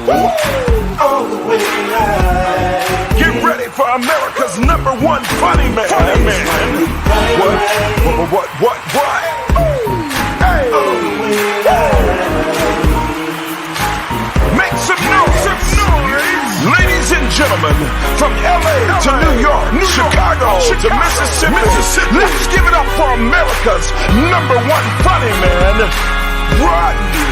all the way right. Get ready for America's #1 funny man. Funny man. What? Hey. All the way right. Make some noise. Ladies and gentlemen, from LA to New York, Chicago to Mississippi, let's give it up for America's #1 funny man, Rodney.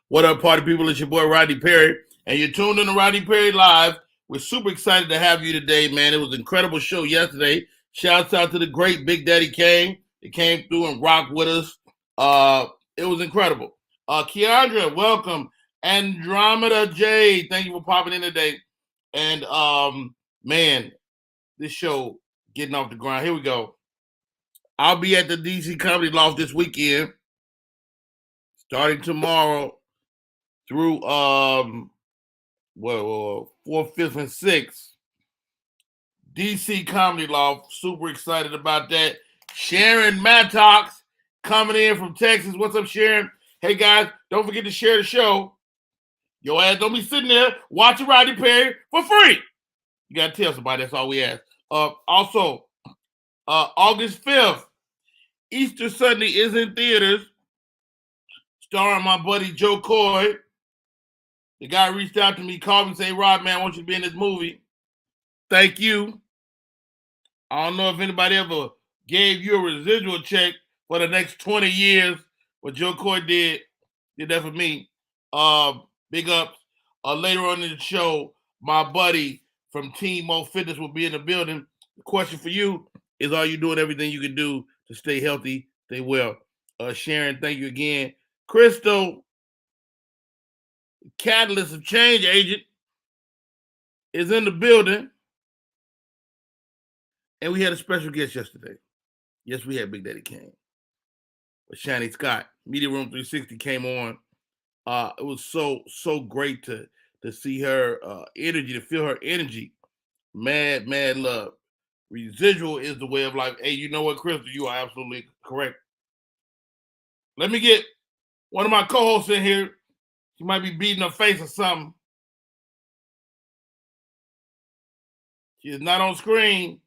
What up, party people? It's your boy Rodney Perry, and you're tuned in to Rodney Perry Live. We're super excited to have you today, man. It was an incredible show yesterday. Shouts out to the great Big Daddy Kane. He came through and rocked with us. It was incredible. Keandra, welcome. Andromeda J, thank you for popping in today. And man, this show getting off the ground. Here we go. I'll be at the DC Comedy Loft this weekend, starting tomorrow through 4th, 5th, and 6th. DC Comedy Loft. Super excited about that. Sharon Mattox coming in from Texas. What's up, Sharon? Hey guys, don't forget to share the show. Your ass don't be sitting there watching Rodney Perry for free. You gotta tell somebody, that's all we ask. Also, August 5th, Easter Sunday is in theaters, starring my buddy Joe Coy. The guy reached out to me, called me, and said, Rod, man, I want you to be in this movie. Thank you. I don't know if anybody ever gave you a residual check for the next 20 years, but Joe Coy did that for me. Big ups. Later on in the show, my buddy from Team Mo Fitness will be in the building. The question for you is, are you doing everything you can do to stay healthy, stay well? Sharon, thank you again. Crystal, Catalyst of Change agent, is in the building. And we had a special guest yesterday. Yes, we had Big Daddy Kane. But Shani Scott, Media Room 360 came on. It was so great to see her energy, to feel her energy. Mad love. Residual is the way of life. Hey, you know what, Crystal? You are absolutely correct. Let me get one of my co-hosts in here. She might be beating her face or something. She is not on screen.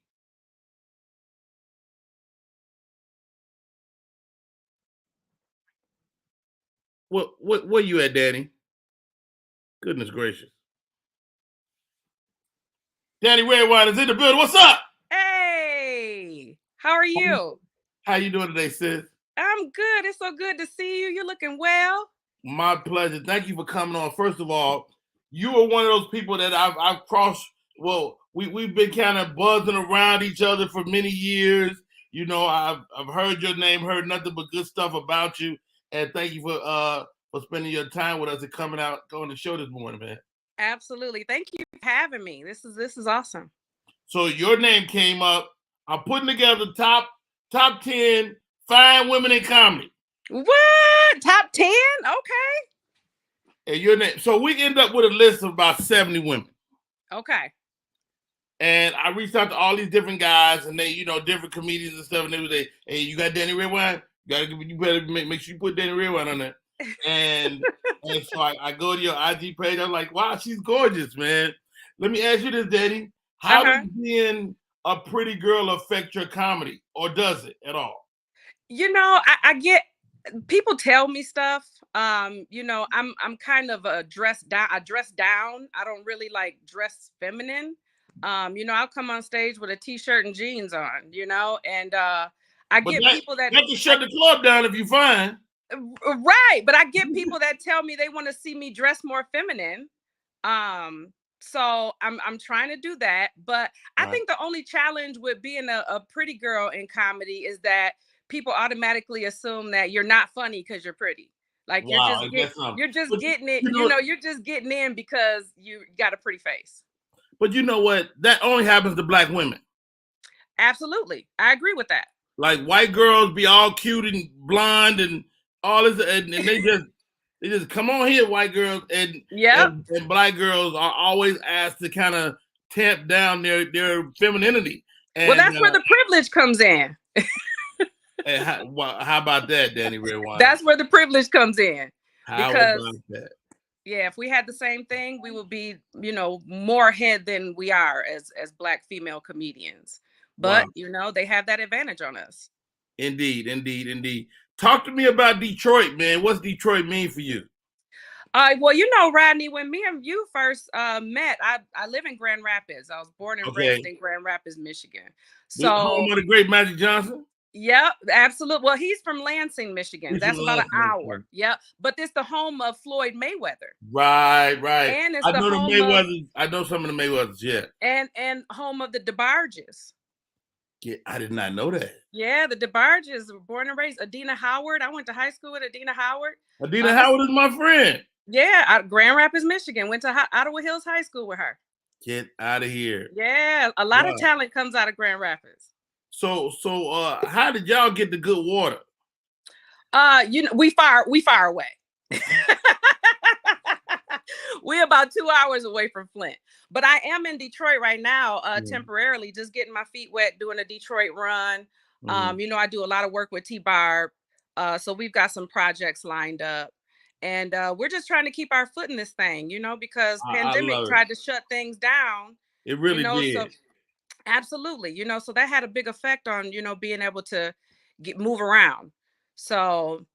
Where you at, Danny? Goodness gracious. Danny Redwine is in the building. What's up? Hey, how are you? How you doing today, sis? I'm good. It's so good to see you. You're looking well. My pleasure. Thank you for coming on. First of all, you are one of those people that I've crossed. Well, we've been kind of buzzing around each other for many years. You know, I've heard your name, heard nothing but good stuff about you. And thank you for spending your time with us and coming out on the show this morning, man. Absolutely. Thank you for having me. This is awesome. So your name came up. I'm putting together top 10 fine women in comedy. What? Top 10? Okay. And your name. So we end up with a list of about 70 women. Okay. And I reached out to all these different guys, and they, different comedians and stuff, and they were like, hey, you got Danny Redwine? You better make sure you put Danny Redwine on there. And so I go to your IG page. I'm like, wow, she's gorgeous, man. Let me ask you this, Danny. How does being a pretty girl affect your comedy, or does it at all? I get people tell me stuff. I'm kind of I dress down. I don't really like dress feminine. I'll come on stage with a t-shirt and jeans on, and I get people that can shut the club down if you find. Right, but I get people that tell me they want to see me dress more feminine. So I'm trying to do that, but I think the only challenge with being a pretty girl in comedy is that people automatically assume that you're not funny because you're pretty. Like you're just getting it, you're just getting in because you got a pretty face. But you know what? That only happens to Black women. Absolutely. I agree with that. Like white girls be all cute and blonde and all this, and they just They just come on here, white girls, and black girls are always asked to kind of tamp down their femininity. And, well, that's where the privilege comes in. And how about that, Danny Redwine? That's where the privilege comes in. How because, about that? Yeah, if we had the same thing, we would be, more ahead than we are as Black female comedians. But, they have that advantage on us. Indeed. Talk to me about Detroit, man. What's Detroit mean for you? Well, Rodney, when me and you first met, I live in Grand Rapids. I was born and raised in Grand Rapids, Michigan. So home of the great Magic Johnson? Yep, absolutely. Well, he's from Lansing, Michigan. That's about an hour. Yep. But it's the home of Floyd Mayweather. Right. And it's I know the Mayweathers. I know some of the Mayweathers, yeah. And home of the DeBarges. Yeah, I did not know that. Yeah, the DeBarges were born and raised. Adina Howard. I went to high school with Adina Howard. Adina Howard is my friend. Yeah, Grand Rapids, Michigan. Went to Ottawa Hills High School with her. Get out of here. Yeah, a lot of talent comes out of Grand Rapids. So how did y'all get the good water? We far away. We're about 2 hours away from Flint. But I am in Detroit right now, temporarily, just getting my feet wet, doing a Detroit run. I do a lot of work with TBarb. So we've got some projects lined up. And we're just trying to keep our foot in this thing, because pandemic tried to shut things down. It really did. So, absolutely. So that had a big effect on, being able to move around. So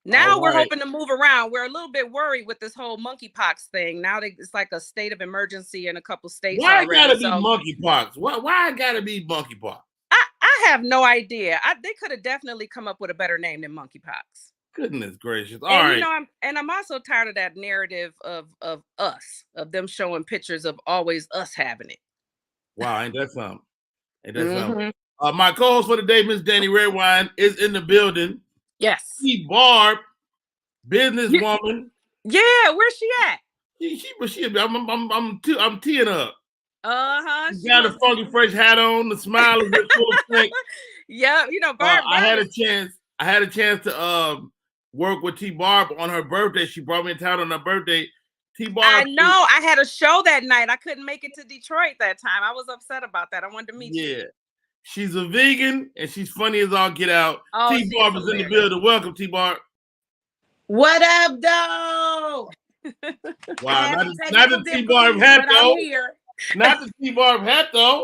now we're hoping to move around. We're a little bit worried with this whole monkeypox thing. Now it's like a state of emergency in a couple states. Why it gotta be monkeypox? Why it gotta be monkeypox? I have no idea. They could have definitely come up with a better name than monkeypox. Goodness gracious. All right. I'm also tired of that narrative of us, of them showing pictures of always us having it. Wow, ain't that something? Something? My co-host for the day, Miss Danny Redwine, is in the building. Yes. TBarb, businesswoman. Yeah, where's she at? I'm teeing up. She got a funky fresh hat on. The smile is full of strength. Yeah, Barb. I had a chance to work with TBarb on her birthday. She brought me in town on her birthday. TBarb. I know. I had a show that night. I couldn't make it to Detroit that time. I was upset about that. I wanted to meet you. Yeah. She's a vegan and she's funny as all get out. Oh, TBarb is in the building. Welcome, TBarb. What up, though? Wow, not the TBarb hat though. Not the TBarb hat though.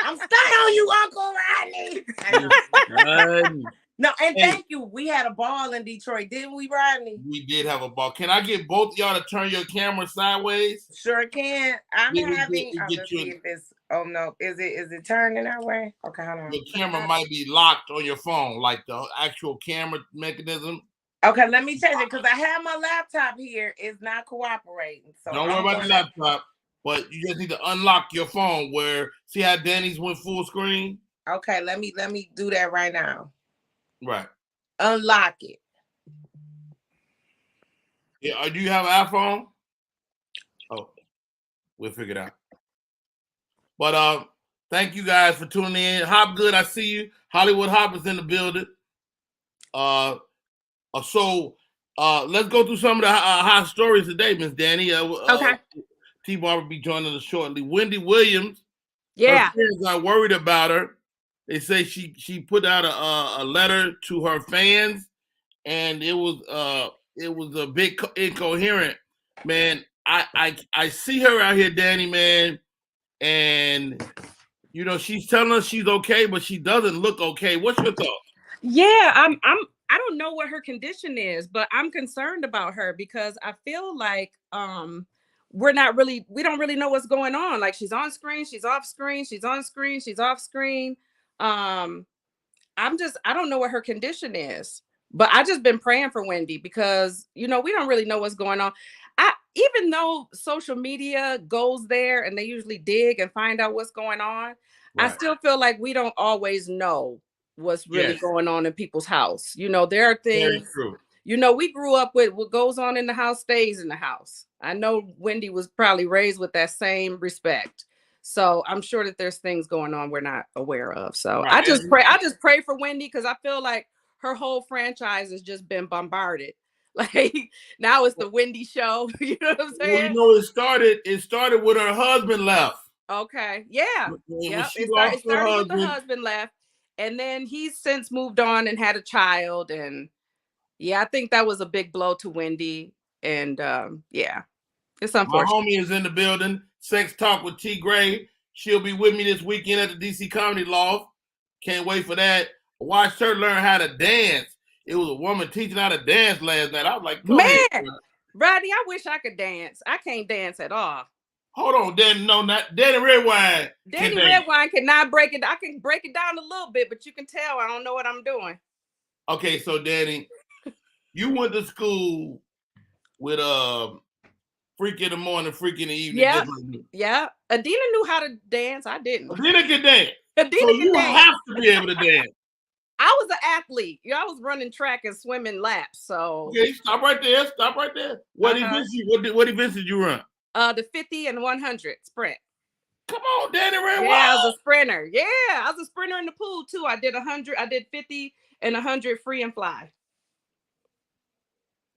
I'm stuck on you, Uncle Rodney. No, and thank you. We had a ball in Detroit, didn't we, Rodney? We did have a ball. Can I get both of y'all to turn your camera sideways? Sure can. I'm having. Oh no, is it turning that way? Okay, hold on. The camera might be locked on your phone, like the actual camera mechanism. Okay, let me change it because I have my laptop here. It's not cooperating. So don't worry about the laptop, but you just need to unlock your phone. See how Danny's went full screen? Okay, let me do that right now. Right. Unlock it. Yeah. Do you have an iPhone? Oh, we'll figure it out. But thank you guys for tuning in. Hop Good, I see you. Hollywood Hop is in the building. So let's go through some of the hot stories today, Miss Danny. Okay. TBarb will be joining us shortly. Wendy Williams. Yeah. Her friends are worried about her. They say she put out a letter to her fans, and it was a bit incoherent. Man, I see her out here, Danny, man, and she's telling us she's okay, but she doesn't look okay. What's your thought? Yeah, I don't know what her condition is, but I'm concerned about her because I feel like we don't really know what's going on. Like she's on screen, she's off screen, she's on screen, she's off screen. I don't know what her condition is, but I just been praying for Wendy because, we don't really know what's going on. Even though social media goes there and they usually dig and find out what's going on, right. I still feel like we don't always know what's really going on in people's house. There are things, very true. We grew up with what goes on in the house stays in the house. I know Wendy was probably raised with that same respect. So I'm sure that there's things going on we're not aware of. So right. I just pray for Wendy because I feel like her whole franchise has just been bombarded. Like now it's the Wendy show. You know what I'm saying? Well, you know, it started with her husband left. Okay. Yeah. Yeah. It started with the husband left. And then he's since moved on and had a child. And yeah, I think that was a big blow to Wendy. And yeah, it's unfortunate. My homie is in the building. Sex Talk with T Gray. She'll be with me this weekend at the DC Comedy Loft. Can't wait for that. I watched her learn how to dance. It was a woman teaching how to dance last night. I was like, man, Rodney, I wish I could dance. I can't dance at all. Hold on, Danny. No, not Danny Redwine. Danny Redwine cannot break it. I can break it down a little bit, but you can tell I don't know what I'm doing. Okay, so Danny, you went to school with Freak in the morning, Freak in the evening. Yeah, yeah. Adina knew how to dance. I didn't. Adina can dance. Adina so can you dance. have to be able to dance. I was an athlete. I was running track and swimming laps. So okay, stop right there. Stop right there. What events did you run? The 50 and 100 sprint. Come on, Danny Ray. Yeah, I was a sprinter. Yeah, I was a sprinter in the pool too. I did 100. I did 50 and 100 free and fly.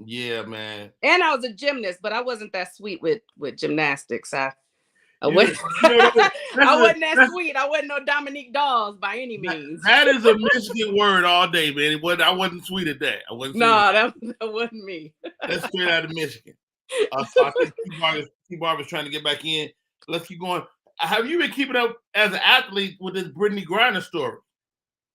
Yeah, man. And I was a gymnast, but I wasn't that sweet with gymnastics. I wasn't that sweet. I wasn't no Dominique Dawes by any means. That is a Michigan word all day, man. I wasn't sweet at that. I wasn't. No, that wasn't me. That's straight out of Michigan. So I think TBarb is trying to get back in. Let's keep going. Have you been keeping up as an athlete with this Brittany Griner story?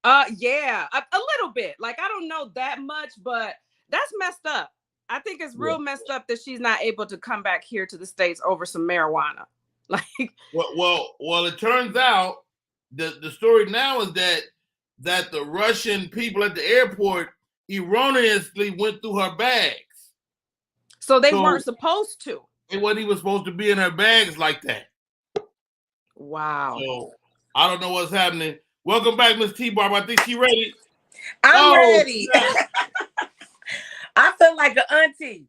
Yeah, a little bit. Like I don't know that much, but that's messed up. I think it's real messed up that she's not able to come back here to the States over some marijuana. Like, well, it turns out the story now is that the Russian people at the airport erroneously went through her bags. So they weren't supposed to. It wasn't even supposed to be in her bags like that. Wow. So I don't know what's happening. Welcome back, Miss TBarb. I think she's ready. I'm ready. I feel like an auntie.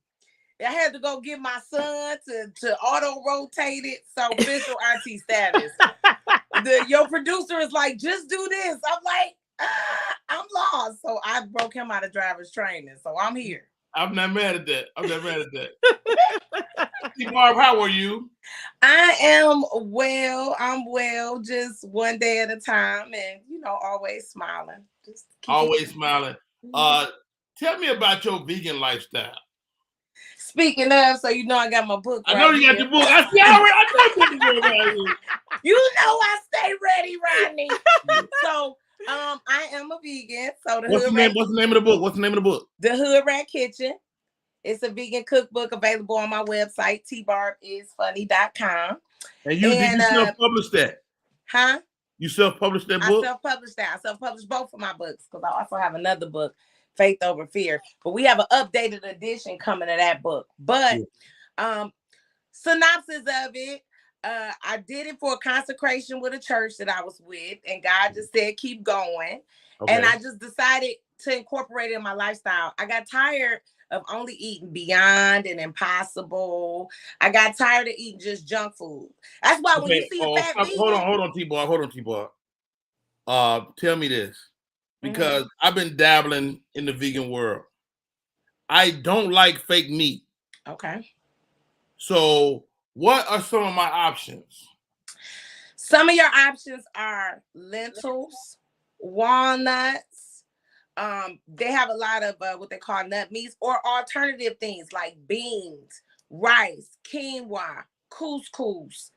I had to go get my son to auto rotate it. So official auntie status. Your producer is like, just do this. I'm like, I'm lost. So I broke him out of driver's training. So I'm here. I'm not mad at that. TBarb, how are you? I am well. I'm well. Just one day at a time, and always smiling. Always smiling. Tell me about your vegan lifestyle. Speaking of, so I got my book. I know you got your book. I know you know I stay ready, Rodney. So I am a vegan. So what's the name of the book? What's the name of the book? The Hood Rat Kitchen. It's a vegan cookbook available on my website, tbarbisfunny.com. And did you self-publish that? Huh? You self-published that book? I self-published that. I self-published both of my books because I also have another book, Faith Over Fear. But we have an updated edition coming of that book. But synopsis of it, I did it for a consecration with a church that I was with, and God just said, keep going. Okay. And I just decided to incorporate it in my lifestyle. I got tired of only eating Beyond and Impossible. I got tired of eating just junk food. That's why when you see a fat vegan... Hold on, TBarb. Tell me this, because I've been dabbling in the vegan world. I don't like fake meat. Okay. So what are some of my options? Some of your options are lentils, walnuts. They have a lot of what they call nut meats or alternative things like beans, rice, quinoa, couscous.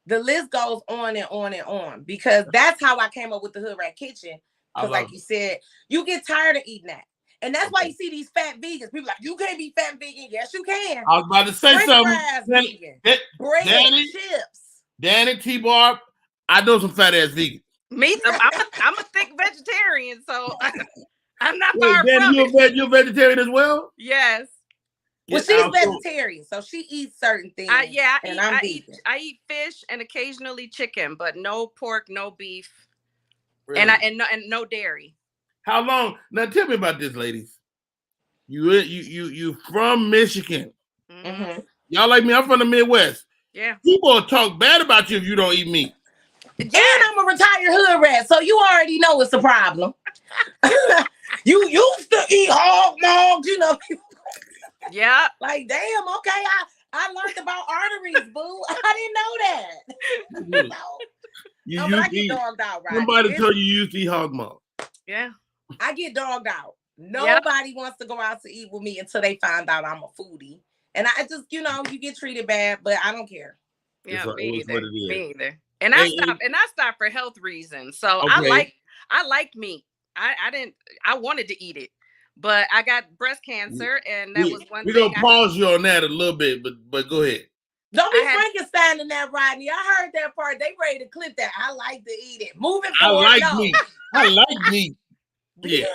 The list goes on and on and on because that's how I came up with the Hood Rat Kitchen. Because like you said, you get tired of eating that. And that's why you see these fat vegans. People like, you can't be fat vegan. Yes, you can. I was about to say something. Vegan. Bread, chips. Danny, TBarb, I know some fat ass vegans. Me, I'm a thick vegetarian, so I'm not far from it. You're a vegetarian as well? Yes. Well, she's vegetarian, so she eats certain things. I'm vegan. I eat fish and occasionally chicken, but no pork, no beef, really? and no dairy. How long? Now tell me about this, ladies. You from Michigan? Mm-hmm. Y'all like me? I'm from the Midwest. Yeah. People will talk bad about you if you don't eat meat. Yeah. And I'm a retired hood rat, so you already know it's a problem. You used to eat hog mugs, you know. Yeah. Like, damn, okay, I learned about arteries, boo. I didn't know that. You No, but I used to get eat. dogged out, right? Somebody told you used to eat hog maw. Yeah. I get dogged out. Nobody wants to go out to eat with me until they find out I'm a foodie. And I just, you get treated bad, but I don't care. Yeah, It's me what either. it is. Me either. And I stopped for health reasons. So Okay. I like meat. I wanted to eat it, but I got breast cancer, and that was one thing. We're gonna pause you on that a little bit, but go ahead. Don't be Frankenstein in that, Rodney. I heard that part. They ready to clip that. I like to eat it. Moving forward. I like meat. Yeah.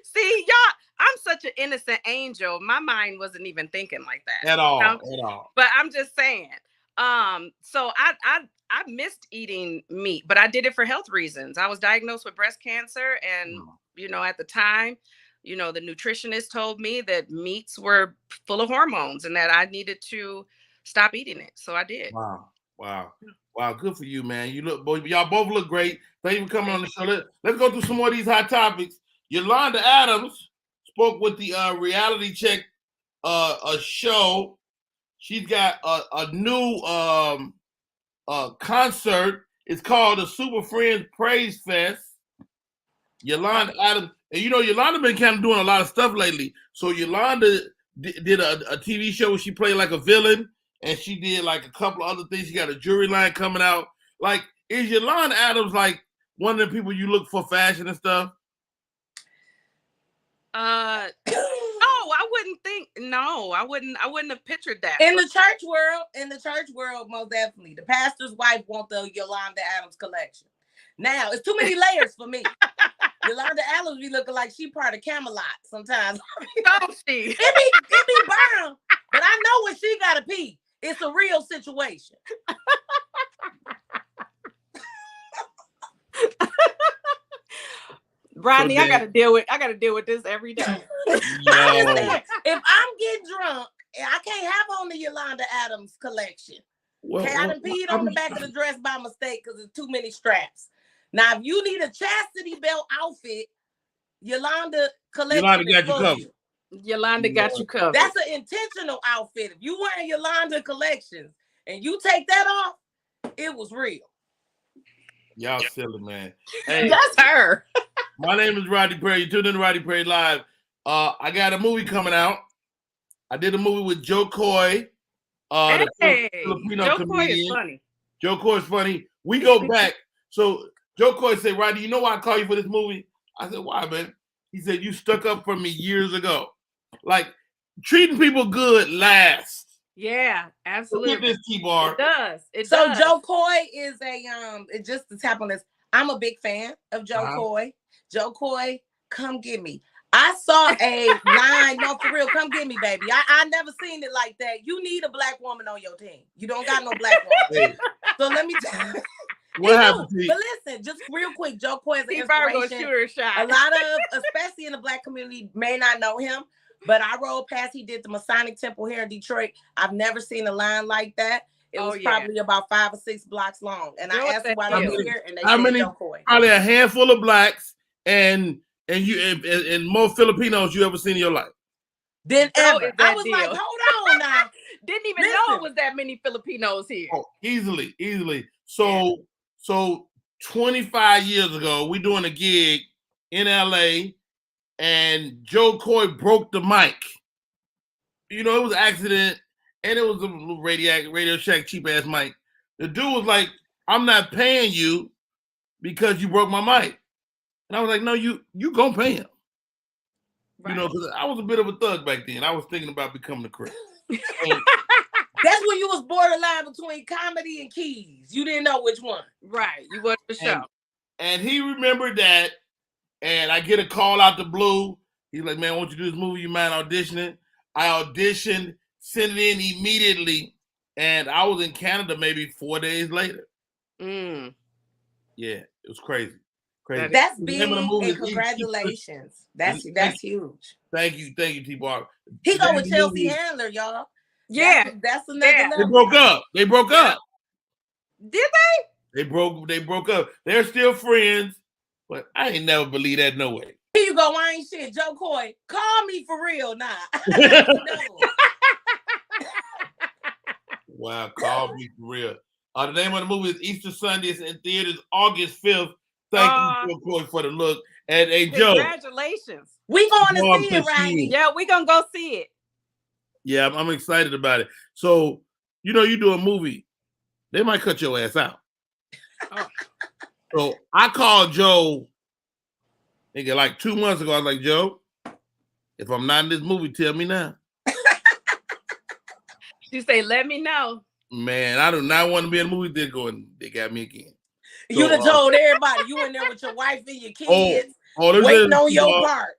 See, y'all, I'm such an innocent angel. My mind wasn't even thinking like that. At all. But I'm just saying. So I missed eating meat, but I did it for health reasons. I was diagnosed with breast cancer, and at the time, the nutritionist told me that meats were full of hormones and that I needed to stop eating it. So I did. Wow. Good for you, man. Y'all both look great. Thank you for coming on the show. Let's go through some more of these hot topics. Yolanda Adams spoke with the Reality Check a show. She's got a new concert. It's called the Super Friends Praise Fest. Yolanda Adams, and Yolanda been kind of doing a lot of stuff lately. So Yolanda did a TV show where she played like a villain, and she did like a couple of other things. She got a jewelry line coming out. Like, is Yolanda Adams like one of the people you look for fashion and stuff? I wouldn't think. No, I wouldn't have pictured that. In the church world, most definitely. The pastor's wife wants the Yolanda Adams collection. Now, it's too many layers for me. Yolanda Adams be looking like she part of Camelot sometimes. Don't she? It be burned, but I know when she gotta pee. It's a real situation. Rodney, I gotta deal with this every day. If I'm getting drunk, I can't have on the Yolanda Adams collection. Okay, I done peed on the back of the dress by mistake because there's too many straps. Now, if you need a chastity belt outfit, Yolanda collection. Yolanda got you covered. Yolanda got you covered. That's an intentional outfit. If you wearing Yolanda collections and you take that off, it was real. Y'all silly, man. Hey, that's her. My name is Rodney Perry. You tuned in to Rodney Perry Live. I got a movie coming out. I did a movie with Joe Coy. Hey, Filipino Joe comedian. Coy is funny. Joe Coy is funny. We go back. So Joe Coy said, Rodney, you know why I call you for this movie? I said, why, man? He said, you stuck up for me years ago. Like, treating people good lasts. Yeah, absolutely. Look at this, TBarb. It does. So Joe Coy is just to tap on this. I'm a big fan of Joe Coy. Joe Coy, come get me. I saw a line, no, for real, come get me, baby. I never seen it like that. You need a black woman on your team. You don't got no black woman. So let me tell you. What happened to you? But listen, just real quick, Joe Coy is an TBarb gonna inspiration. shoot her shot. A lot of, especially in the black community, may not know him, but I rode past, he did the Masonic Temple here in Detroit. I've never seen a line like that. It was probably about 5 or 6 blocks long. And I asked them why they were here, and they said Joe Coy. Probably a handful of blacks and more Filipinos you ever seen in your life. Then ever. I was like, hold on now. Didn't even know it was that many Filipinos here. Oh, easily. So 25 years ago, we doing a gig in LA, and Joe Coy broke the mic. It was an accident, and it was a little Radio Shack cheap ass mic. The dude was like, "I'm not paying you because you broke my mic," and I was like, "No, you gonna pay him." Right. Because I was a bit of a thug back then. I was thinking about becoming a Crip. That's when you was borderline between comedy and keys. You didn't know which one. Right. You was for sure. And he remembered that. And I get a call out the blue. He's like, man, won't you do this movie? You mind auditioning? I auditioned, sent it in immediately. And I was in Canada maybe 4 days later. Yeah, it was crazy. That's big, and congratulations. That's huge. Thank you, TBarb. He go with Chelsea Handler, y'all. Yeah, that's another level. They broke up. Did they? They broke up. They're still friends, but I ain't never believe that no way. He you go. I ain't shit. Joe Coy, call me for real. Nah. No. Wow, call me for real. The name of the movie is Easter Sunday. It's in theaters August 5th. Thank you, Joe Coy, for the look. And hey, Joe. Congratulations. We going to see it, Rodney. Yeah, we going to go see it. Yeah, I'm excited about it. So, you know, you do a movie, they might cut your ass out. Oh. So I called Joe, nigga, like 2 months ago. I was like, Joe, if I'm not in this movie, tell me now. You say, let me know. Man, I do not want to be in a movie. They're going, they got me again. You done told everybody you in there with your wife and your kids, waiting on your part.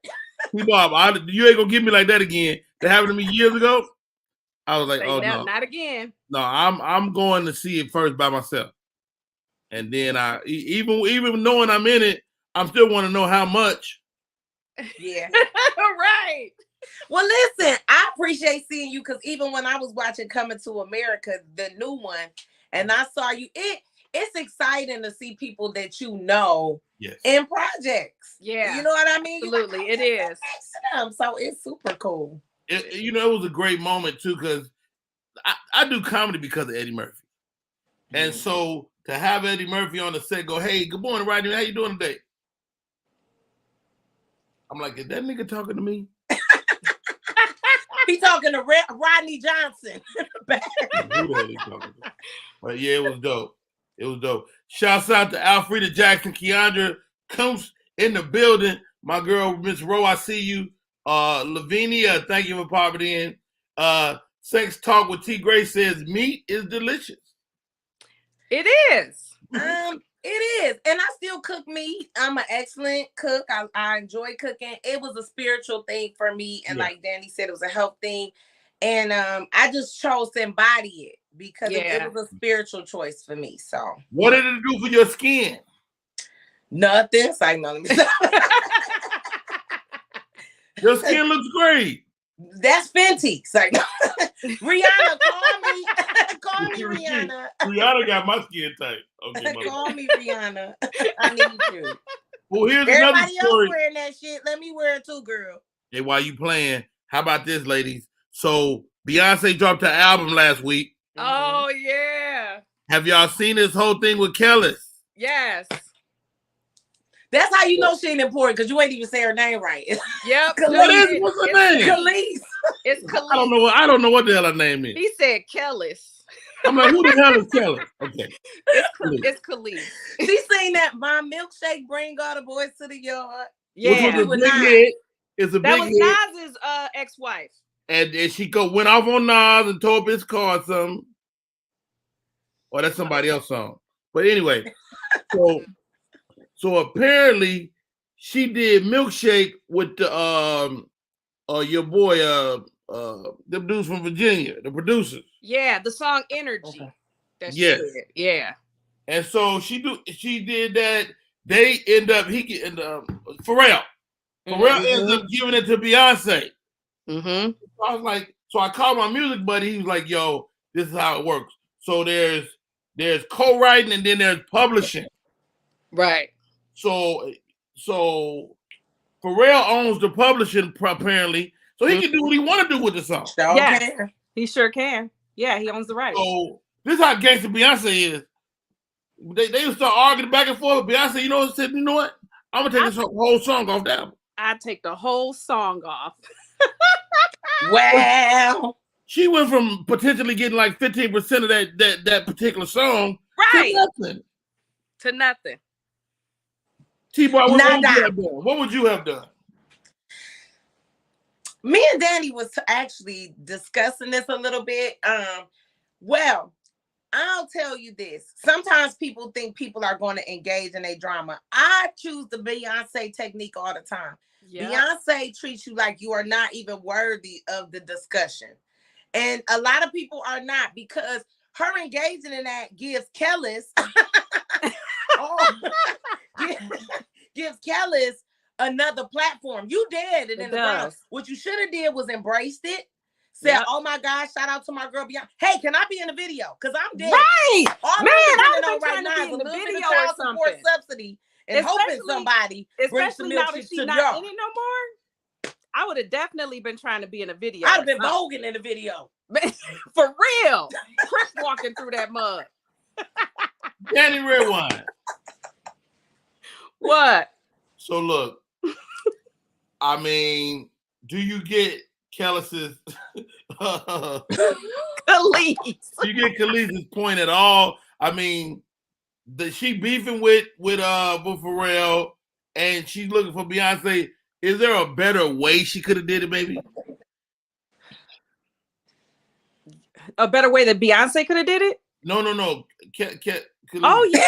TBarb, you ain't gonna get me like that again. That happened to me years ago. I was like, no, not again. No, I'm going to see it first by myself, and then even knowing I'm in it, I'm still want to know how much. Yeah, right. Well, listen, I appreciate seeing you because even when I was watching Coming to America, the new one, and I saw you, it's exciting to see people that you know in projects. Yeah. You know what I mean? Absolutely, like, it is. So it's super cool. It was a great moment too because I do comedy because of Eddie Murphy. And so to have Eddie Murphy on the set go, hey, good morning, Rodney, how you doing today? I'm like, is that nigga talking to me? He talking to Rodney Johnson. But yeah, it was dope. It was dope. Shouts out to Alfreda Jackson, Keandra comes in the building. My girl, Miss Rowe, I see you. Lavinia, thank you for popping in. Sex Talk with T. Gray says meat is delicious. It is. It is. And I still cook meat. I'm an excellent cook. I enjoy cooking. It was a spiritual thing for me. And like Danny said, it was a health thing. And I just chose to embody it because it was a spiritual choice for me. So what did it do for your skin? Nothing. It's like, no, let me stop. Your skin looks great. That's Fenty. It's like, Rihanna, call me. Call me, Rihanna. Rihanna got my skin tight. Okay, call me, Rihanna. I need you. Well, here's everybody another story. Else wearing that shit. Let me wear it too, girl. Hey, while you playing, how about this, ladies? So Beyonce dropped her album last week. Oh yeah. Have y'all seen this whole thing with Kellis? Yes. That's how you know she ain't important because you ain't even say her name right. Yep. What's her name? Khalees. It's Khalees. I don't know what the hell her name is. He said Kellis. I'm like, who the hell is Kellis? Okay. It's Khalees. She seen that my milkshake bring all the boys to the yard. Yeah. Which was a big hit. It's a that big was hit. Nas's ex-wife. And she went off on Nas and tore up his car or something. Or that's somebody else's song. But anyway, so apparently she did Milkshake with the your boy them dudes from Virginia, the producers. Yeah, the song Energy. Okay. Yes. Yeah. And so she did that. They end up Pharrell. Pharrell ends up giving it to Beyonce. Mm-hmm. So I was like, so I called my music buddy. He was like, yo, this is how it works. So there's co-writing and then there's publishing. Right. So Pharrell owns the publishing apparently, so he can do what he want to do with the song. Yeah, he sure can. Yeah, he owns the rights. So this is how gangster Beyonce is. They would start arguing back and forth. Beyonce, you know what? I'm gonna take this whole song off the album. I take the whole song off. Well, she went from potentially getting like 15% of that particular song, right, to nothing. TBarb, what would you have done? Me and Danny was actually discussing this a little bit. Well, I'll tell you this. Sometimes people think people are going to engage in a drama. I choose the Beyonce technique all the time. Yep. Beyonce treats you like you are not even worthy of the discussion. And a lot of people are not, because her engaging in that gives Kellis gives Kellis another platform. You did it in the ground. What you should have did was embraced it. Said, oh my gosh, shout out to my girl Beyonce. Hey, can I be in the video? Because I'm dead. Right. All man, I was right now is a little bit of child support subsidy. and hoping somebody brings some especially now that milkshake she's to not jar. in it no more. I would have definitely been trying to be in a video. I'd have been voguing in the video. For real. Chris walking through that mud. Danny Redwine. What? So look, I mean, do you get Kellis's Khalees. do you get Khalees's point at all? I mean, she beefing with Pharrell, and she's looking for Beyonce. Is there a better way she could have did it, maybe? A better way that Beyonce could have did it? No. Oh yeah,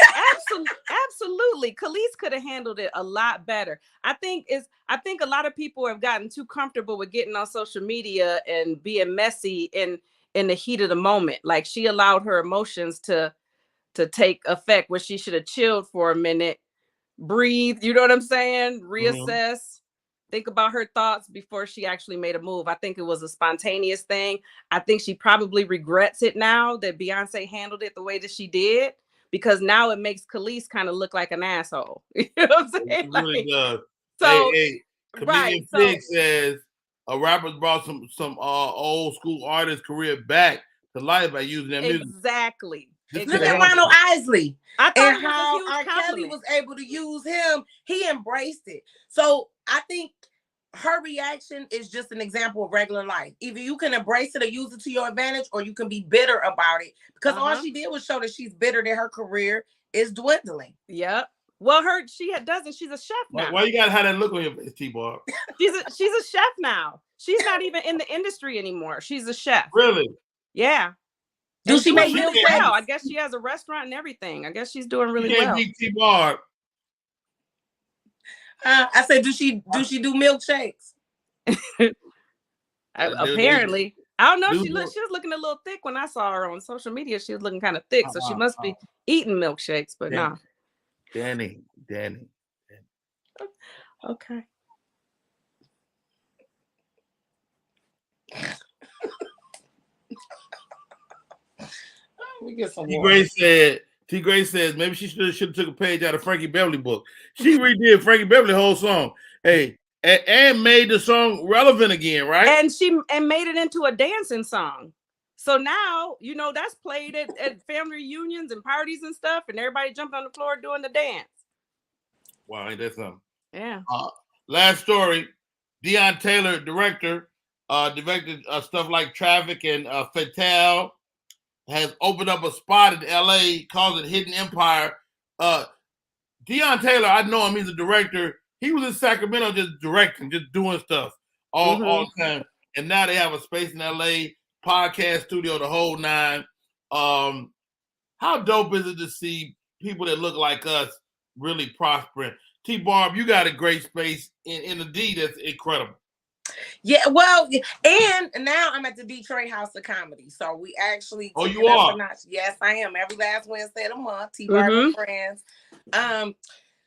absolutely. Khalees could have handled it a lot better. I think a lot of people have gotten too comfortable with getting on social media and being messy in the heat of the moment. Like, she allowed her emotions to take effect where she should have chilled for a minute, breathe, you know what I'm saying? Reassess, think about her thoughts before she actually made a move. I think it was a spontaneous thing. I think she probably regrets it now that Beyonce handled it the way that she did, because now it makes Khalees kind of look like an asshole. You know what I'm saying? It really does. So, hey, comedian Fig says a rapper brought some old school artist career back to life by using their music. Exactly. Look at Ronald Isley and how R. compliment. Kelly was able to use him. He embraced it. So I think her reaction is just an example of regular life. Either you can embrace it or use it to your advantage, or you can be bitter about it. Because all she did was show that she's bitter that her career is dwindling. Yep. Well, she's a chef now. Why you gotta have that look on your face, TBarb? She's a chef now. She's not even in the industry anymore. She's a chef. Really? Yeah. Do she make really well? I guess she has a restaurant and everything. I guess she's doing really well. Beat TBarb. I said, do she do milkshakes? Apparently. I don't know. She was looking a little thick when I saw her on social media. She was looking kind of thick, so she must be eating milkshakes, but no. Danny. Okay. We get some T. Gray says maybe she should have took a page out of Frankie Beverly book. She redid Frankie Beverly whole song. Hey, and made the song relevant again, right? And made it into a dancing song. So now, that's played at family reunions and parties and stuff, and everybody jumped on the floor doing the dance. Wow, ain't that something? Yeah. Last story, Deion Taylor, director, directed stuff like Traffic and Fatale, has opened up a spot in LA, calls it Hidden Empire. Deion Taylor, I know him, he's a director. He was in Sacramento just directing, just doing stuff all the time. And now they have a space in LA, podcast studio, the whole nine. How dope is it to see people that look like us really prospering? TBarb, you got a great space in the D that's incredible. Yeah, well, and now I'm at the Detroit House of Comedy. So we actually you are? Yes, I am. Every last Wednesday of the month, TBarb and friends.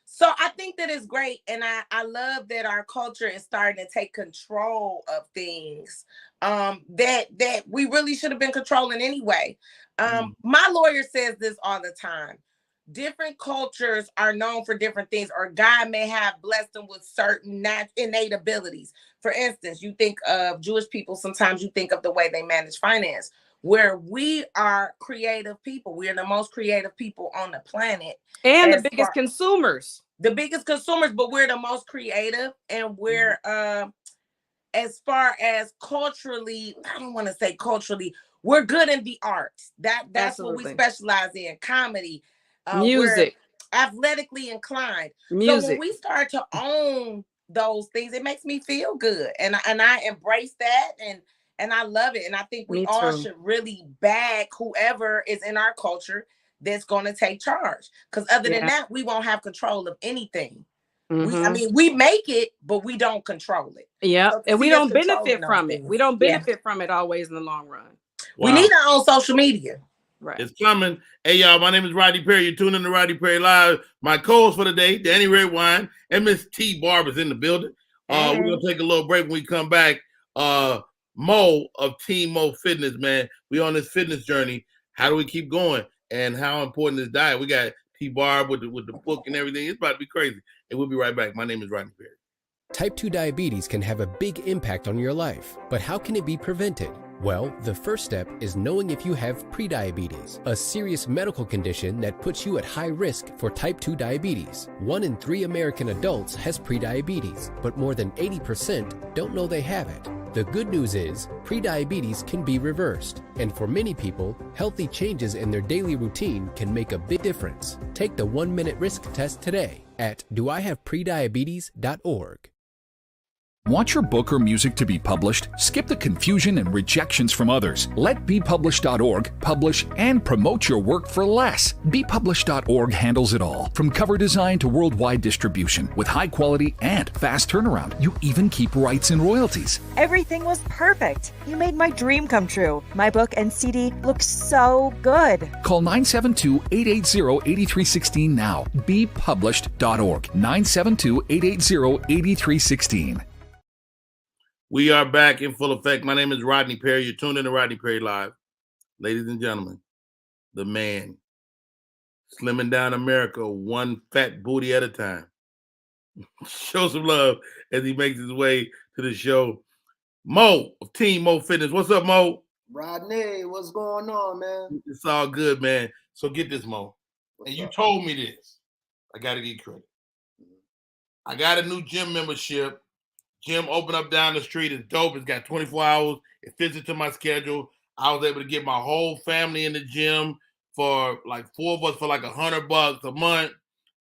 So I think that is great. And I love that our culture is starting to take control of things that we really should have been controlling anyway. My lawyer says this all the time. Different cultures are known for different things, or God may have blessed them with certain innate abilities. For instance, you think of Jewish people, sometimes you think of the way they manage finance, where we are creative people. We are the most creative people on the planet. And the biggest consumers. The biggest consumers, but we're the most creative, and we're, as far as culturally, I don't want to say culturally, we're good in the arts. That's Absolutely. What we specialize in, comedy. Music, we're athletically inclined. Music. So when we start to own those things, it makes me feel good, and I embrace that, and I love it. And I think we all should really back whoever is in our culture that's going to take charge, because other than that, we won't have control of anything. We make it, but we don't control it. Yeah, so and we don't benefit from it. We don't benefit from it always in the long run. Wow. We need our own social media. Right. It's coming. Hey, y'all, my name is Rodney Perry. You're tuning in to Rodney Perry Live. My co-host for the day, Danny Redwine, and Miss TBarb is in the building. We're going to take a little break. When we come back, Mo of Team Mo Fitness, man. We on this fitness journey. How do we keep going? And how important is diet? We got TBarb with the book and everything. It's about to be crazy. And we'll be right back. My name is Rodney Perry. Type 2 diabetes can have a big impact on your life, but how can it be prevented? Well, the first step is knowing if you have prediabetes, a serious medical condition that puts you at high risk for type 2 diabetes. 1 in 3 American adults has prediabetes, but more than 80% don't know they have it. The good news is, prediabetes can be reversed, and for many people, healthy changes in their daily routine can make a big difference. Take the 1-minute risk test today at doihaveprediabetes.org. Want your book or music to be published? Skip the confusion and rejections from others. Let bepublished.org publish and promote your work for less. Bepublished.org handles it all, from cover design to worldwide distribution, with high quality and fast turnaround. You even keep rights and royalties. Everything was perfect. You made my dream come true. My book and CD look so good. Call 972-880-8316 now. Bepublished.org. 972-880-8316. We are back in full effect. My name is Rodney Perry. You're tuned in to Rodney Perry Live. Ladies and gentlemen, the man, slimming down America one fat booty at a time. Show some love as he makes his way to the show. Mo of Team Mo Fitness. What's up, Mo? Rodney, what's going on, man? It's all good, man. So get this, Mo. And you told me this. I got to give credit. I got a new gym membership. Gym opened up down the street. It's dope. It's got 24 hours. It fits into my schedule. I was able to get my whole family in the gym for like 4 of us for like $100 a month.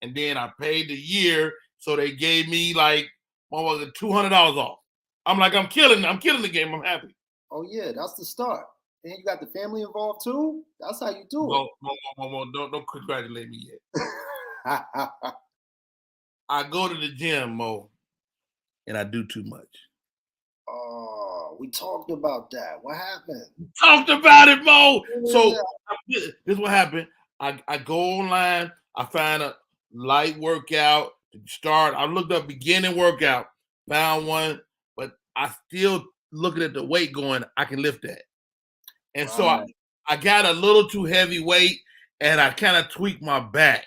And then I paid the year. So they gave me like, what was it, $200 off. I'm like, I'm killing the game. I'm happy. Oh, yeah, that's the start. And you got the family involved too? That's how you do it. Don't congratulate me yet. I go to the gym, Mo, and I do too much. Oh, we talked about that. What happened? Talked about it, Mo. Yeah. So this is what happened. I go online. I find a light workout to start. I looked up beginning workout, found one, but I still looking at the weight going, I can lift that. And so I got a little too heavy weight, and I kind of tweaked my back.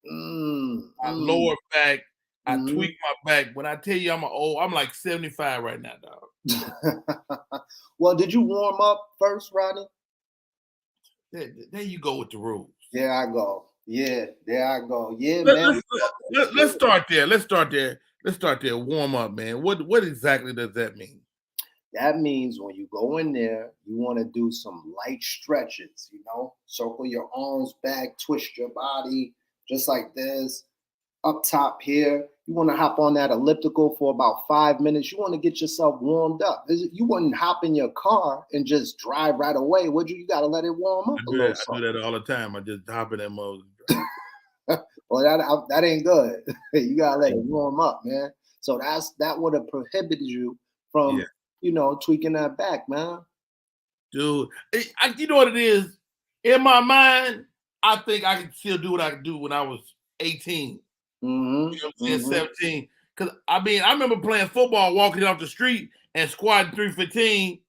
My lower back. I tweaked my back. When I tell you I'm like 75 right now, dog. Well, did you warm up first, Rodney? There you go with the rules. There I go. Yeah, there I go. Yeah, man. Let's start there. Let's start there. Warm up, man. What exactly does that mean? That means when you go in there, you want to do some light stretches, circle your arms back, twist your body just like this. Up top here, you want to hop on that elliptical for about 5 minutes. You want to get yourself warmed up. You wouldn't hop in your car and just drive right away, would you? You got to let it warm up a little. I do that all the time. I just hop in that mode. Well, that ain't good. You got to let it warm up, man. So that would have prohibited you from, tweaking that back, man. Dude, you know what it is? In my mind, I think I can still do what I could do when I was 18. Mm-hmm. 17. Because I remember playing football, walking off the street and squatting 315,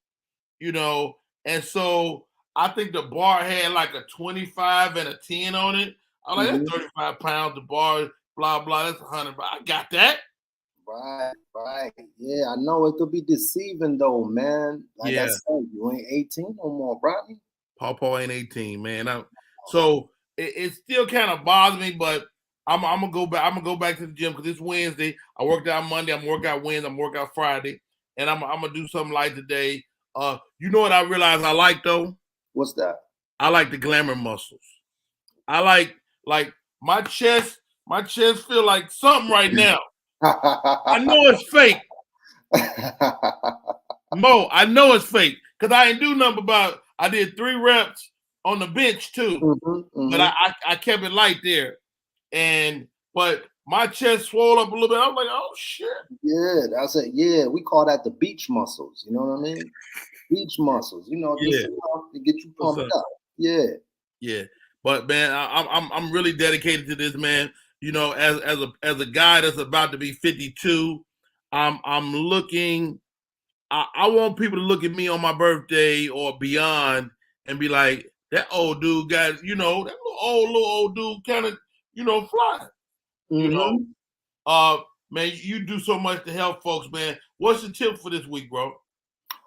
and so I think the bar had like a 25 and a 10 on it. I'm like, that's 35 pounds, the bar, blah, blah, that's 100. But I got that. Right. Yeah, I know it could be deceiving though, man. Like I said, you ain't 18 no more, Rodney. Paw ain't 18, man. So it still kind of bothers me, but I'm gonna go back. I'm gonna go back to the gym because it's Wednesday. I worked out Monday. I'm gonna work out Wednesday. I'm gonna work out Friday, and I'm gonna do something light today. You know what I realized I like though? What's that? I like the glamour muscles. I like my chest. My chest feel like something right now. I know it's fake. Mo, I know it's fake because I ain't do nothing about. I did 3 reps on the bench too, but I kept it light there. But my chest swelled up a little bit. I was like, oh shit. Yeah, that's it. Yeah, we call that the beach muscles. You know what I mean? Beach muscles. Just to get you pumped up. Yeah. Yeah. But man, I'm really dedicated to this, man. As a guy that's about to be 52, I'm looking. I want people to look at me on my birthday or beyond and be like, that old dude got, you know, that little old dude kind of, you know, fly. You know, man, you do so much to help folks, man. What's the tip for this week, bro?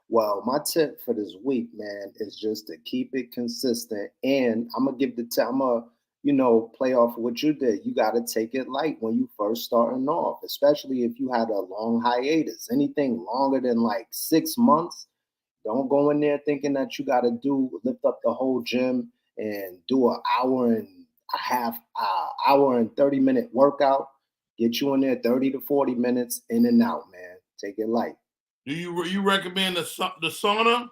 Well, my tip for this week, man, is just to keep it consistent. And I'm gonna give the tip. I'm gonna, you know, play off of what you did. You got to take it light when you first starting off, especially if you had a long hiatus. Anything longer than like 6 months, don't go in there thinking that you got to lift up the whole gym and do an hour and a half, hour and 30-minute workout. Get you in there 30 to 40 minutes in and out, man. Take it light. Do you recommend the sauna?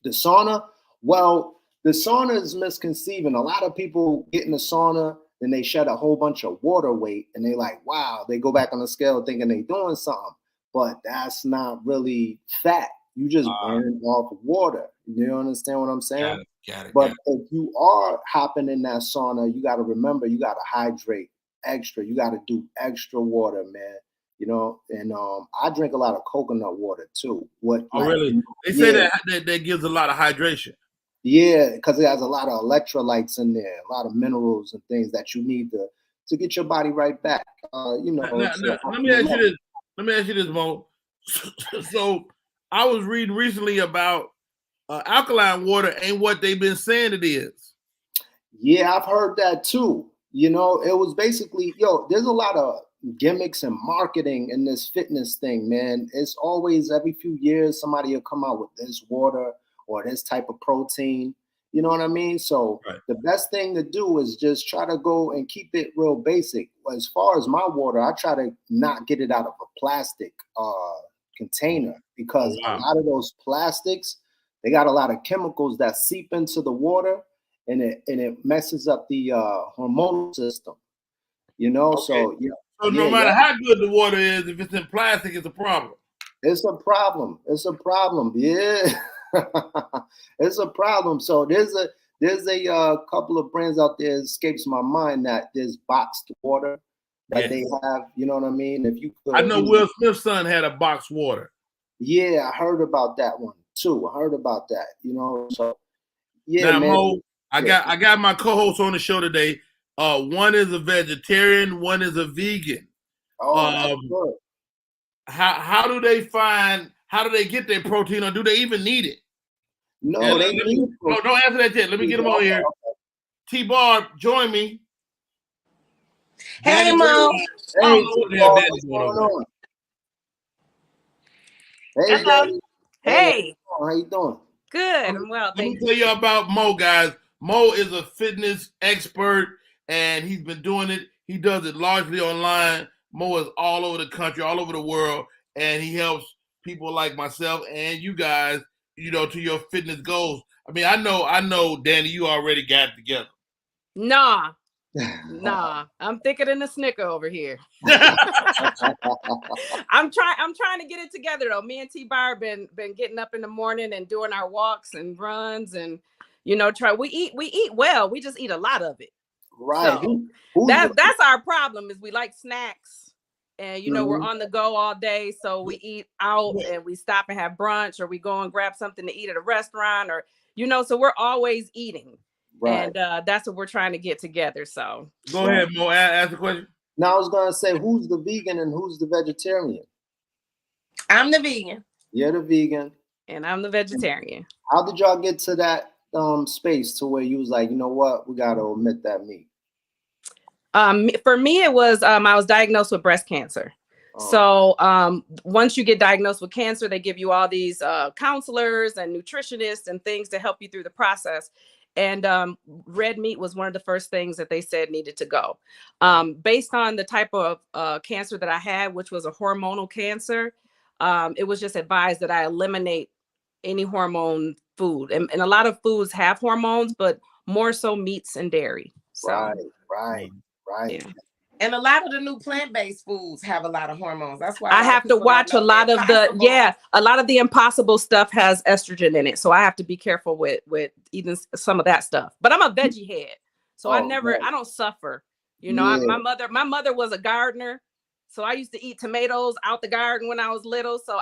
The sauna? Well, the sauna is misconceiving. A lot of people get in the sauna, then they shed a whole bunch of water weight, and they like, wow, they go back on the scale thinking they doing something. But that's not really fat. You just burning off water. You understand what I'm saying? Got it. But if you are hopping in that sauna, you got to remember, you got to hydrate extra. You got to do extra water, man. You know, and I drink a lot of coconut water too. Really? They say that gives a lot of hydration. Yeah, because it has a lot of electrolytes in there, a lot of minerals and things that you need to get your body right back. You know. Let me ask you this, Mo. So I was reading recently about alkaline water ain't what they've been saying it is. Yeah, I've heard that too. You know, it was basically, there's a lot of gimmicks and marketing in this fitness thing, man. It's always every few years somebody will come out with this water or this type of protein. You know what I mean? So the best thing to do is just try to go and keep it real basic. As far as my water, I try to not get it out of a plastic container because a lot of those plastics, they got a lot of chemicals that seep into the water and it messes up the hormonal system. You know, so no matter how good the water is, if it's in plastic, it's a problem. It's a problem. Yeah. It's a problem. So there's a couple of brands out there, escapes my mind, that there's boxed water that they have, you know what I mean? If you could, I know Will Smith's son had a boxed water. Yeah, I heard about that one too. You know, so yeah, now, man. Mo, I got my co-hosts on the show today. One is a vegetarian, one is a vegan. Oh, that's good. How do they get their protein, or do they even need it? No, don't answer that yet. Let me get them on here. TBarb, join me. Hey, Mo. Hey, what's going on? Hey, hello. Hey. How you doing? Good. I'm well. Let me tell you about Mo, guys. Mo is a fitness expert, and he's been doing it. He does it largely online. Mo is all over the country, all over the world, and he helps people like myself and you guys, you know, to your fitness goals. I mean, I know, Danny, you already got it together. Nah, I'm thicker than a Snicker over here. I'm trying to get it together though. Me and TBarb been getting up in the morning and doing our walks and runs, and we eat well. We just eat a lot of it. Right. So that's our problem, is we like snacks, and we're on the go all day. So we eat out and we stop and have brunch, or we go and grab something to eat at a restaurant, or so we're always eating. Right. And that's what we're trying to get together. So go ahead, Mo, ask the question. Now I was gonna say, who's the vegan and who's the vegetarian? I'm the vegan. You're the vegan. And I'm the vegetarian. How did y'all get to that space to where you was like, you know what, we gotta omit that meat? For me, it was I was diagnosed with breast cancer. So once you get diagnosed with cancer, they give you all these counselors and nutritionists and things to help you through the process. And red meat was one of the first things that they said needed to go. Based on the type of cancer that I had, which was a hormonal cancer, it was just advised that I eliminate any hormone food. And a lot of foods have hormones, but more so meats and dairy. So, Right. Yeah. And a lot of the new plant-based foods have a lot of hormones. That's why I have to watch a lot of a lot of the impossible stuff has estrogen in it. So I have to be careful with eating some of that stuff. But I'm a veggie head. So I don't suffer. My mother was a gardener. So I used to eat tomatoes out the garden when I was little. So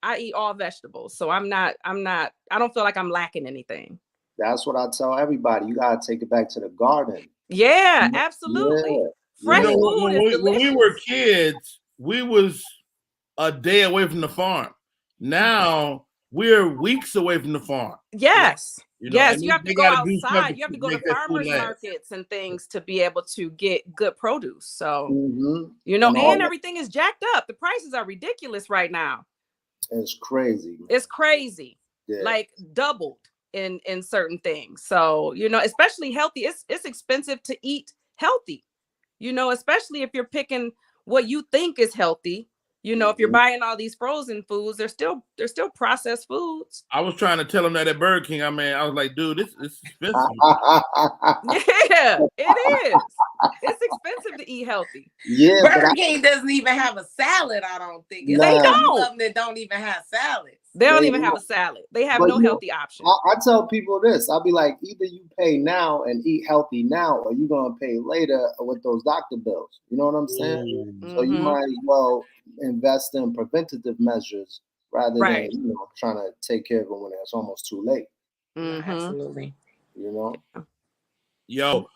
I eat all vegetables. So I don't feel like I'm lacking anything. That's what I tell everybody. You gotta take it back to the garden. Yeah, absolutely. Fresh Yeah. food is delicious. When we were kids, we was a day away from the farm. Now we're weeks away from the farm. Yes. Yes, and you have to they go gotta do outside. something You have to to go to make that food farmers last. markets and things to be able to get good produce. So, Mhm. and everything is jacked up. The prices are ridiculous right now. It's crazy. It's crazy. Yeah. Like doubled in certain things. So, especially healthy. It's expensive to eat healthy. Especially if you're picking what you think is healthy. If you're buying all these frozen foods, they're still processed foods. I was trying to tell him that at Burger King. I was like, dude, this is expensive. Yeah, it is. It's expensive to eat healthy. Yeah, Burger King doesn't even have a salad, I don't think. They don't. Of them that don't even have salads. They don't even have a salad. They have no healthy option. I tell people this. I'll be like, either you pay now and eat healthy now, or you're going to pay later with those doctor bills. You know what I'm saying? So you might as well invest in preventative measures rather than, trying to take care of it when it's almost too late. Absolutely. Yo,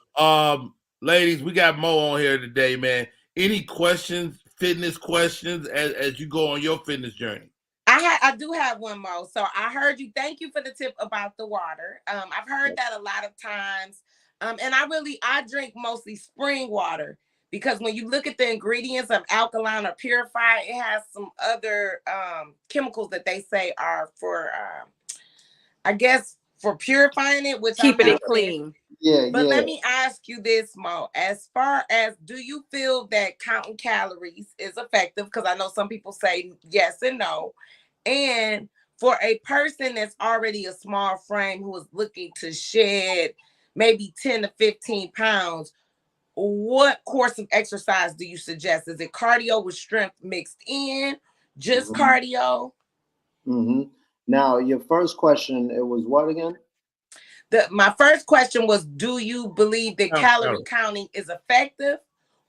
ladies, we got Mo on here today, man. Any questions, fitness questions, as you go on your fitness journey? I do have one more. So I heard you. Thank you for the tip about the water. I've heard that a lot of times. And I drink mostly spring water because when you look at the ingredients of alkaline or purified, it has some other chemicals that they say are for, I guess, for purifying it, which keeping it clean. Yeah. But let me ask you this, Mo. As far as, do you feel that counting calories is effective? Because I know some people say yes and no. And for a person that's already a small frame who is looking to shed maybe 10 to 15 pounds, what course of exercise do you suggest? Is it cardio with strength mixed in? Just cardio? Now, your first question, it was what again? My first question was, do you believe that calorie counting is effective,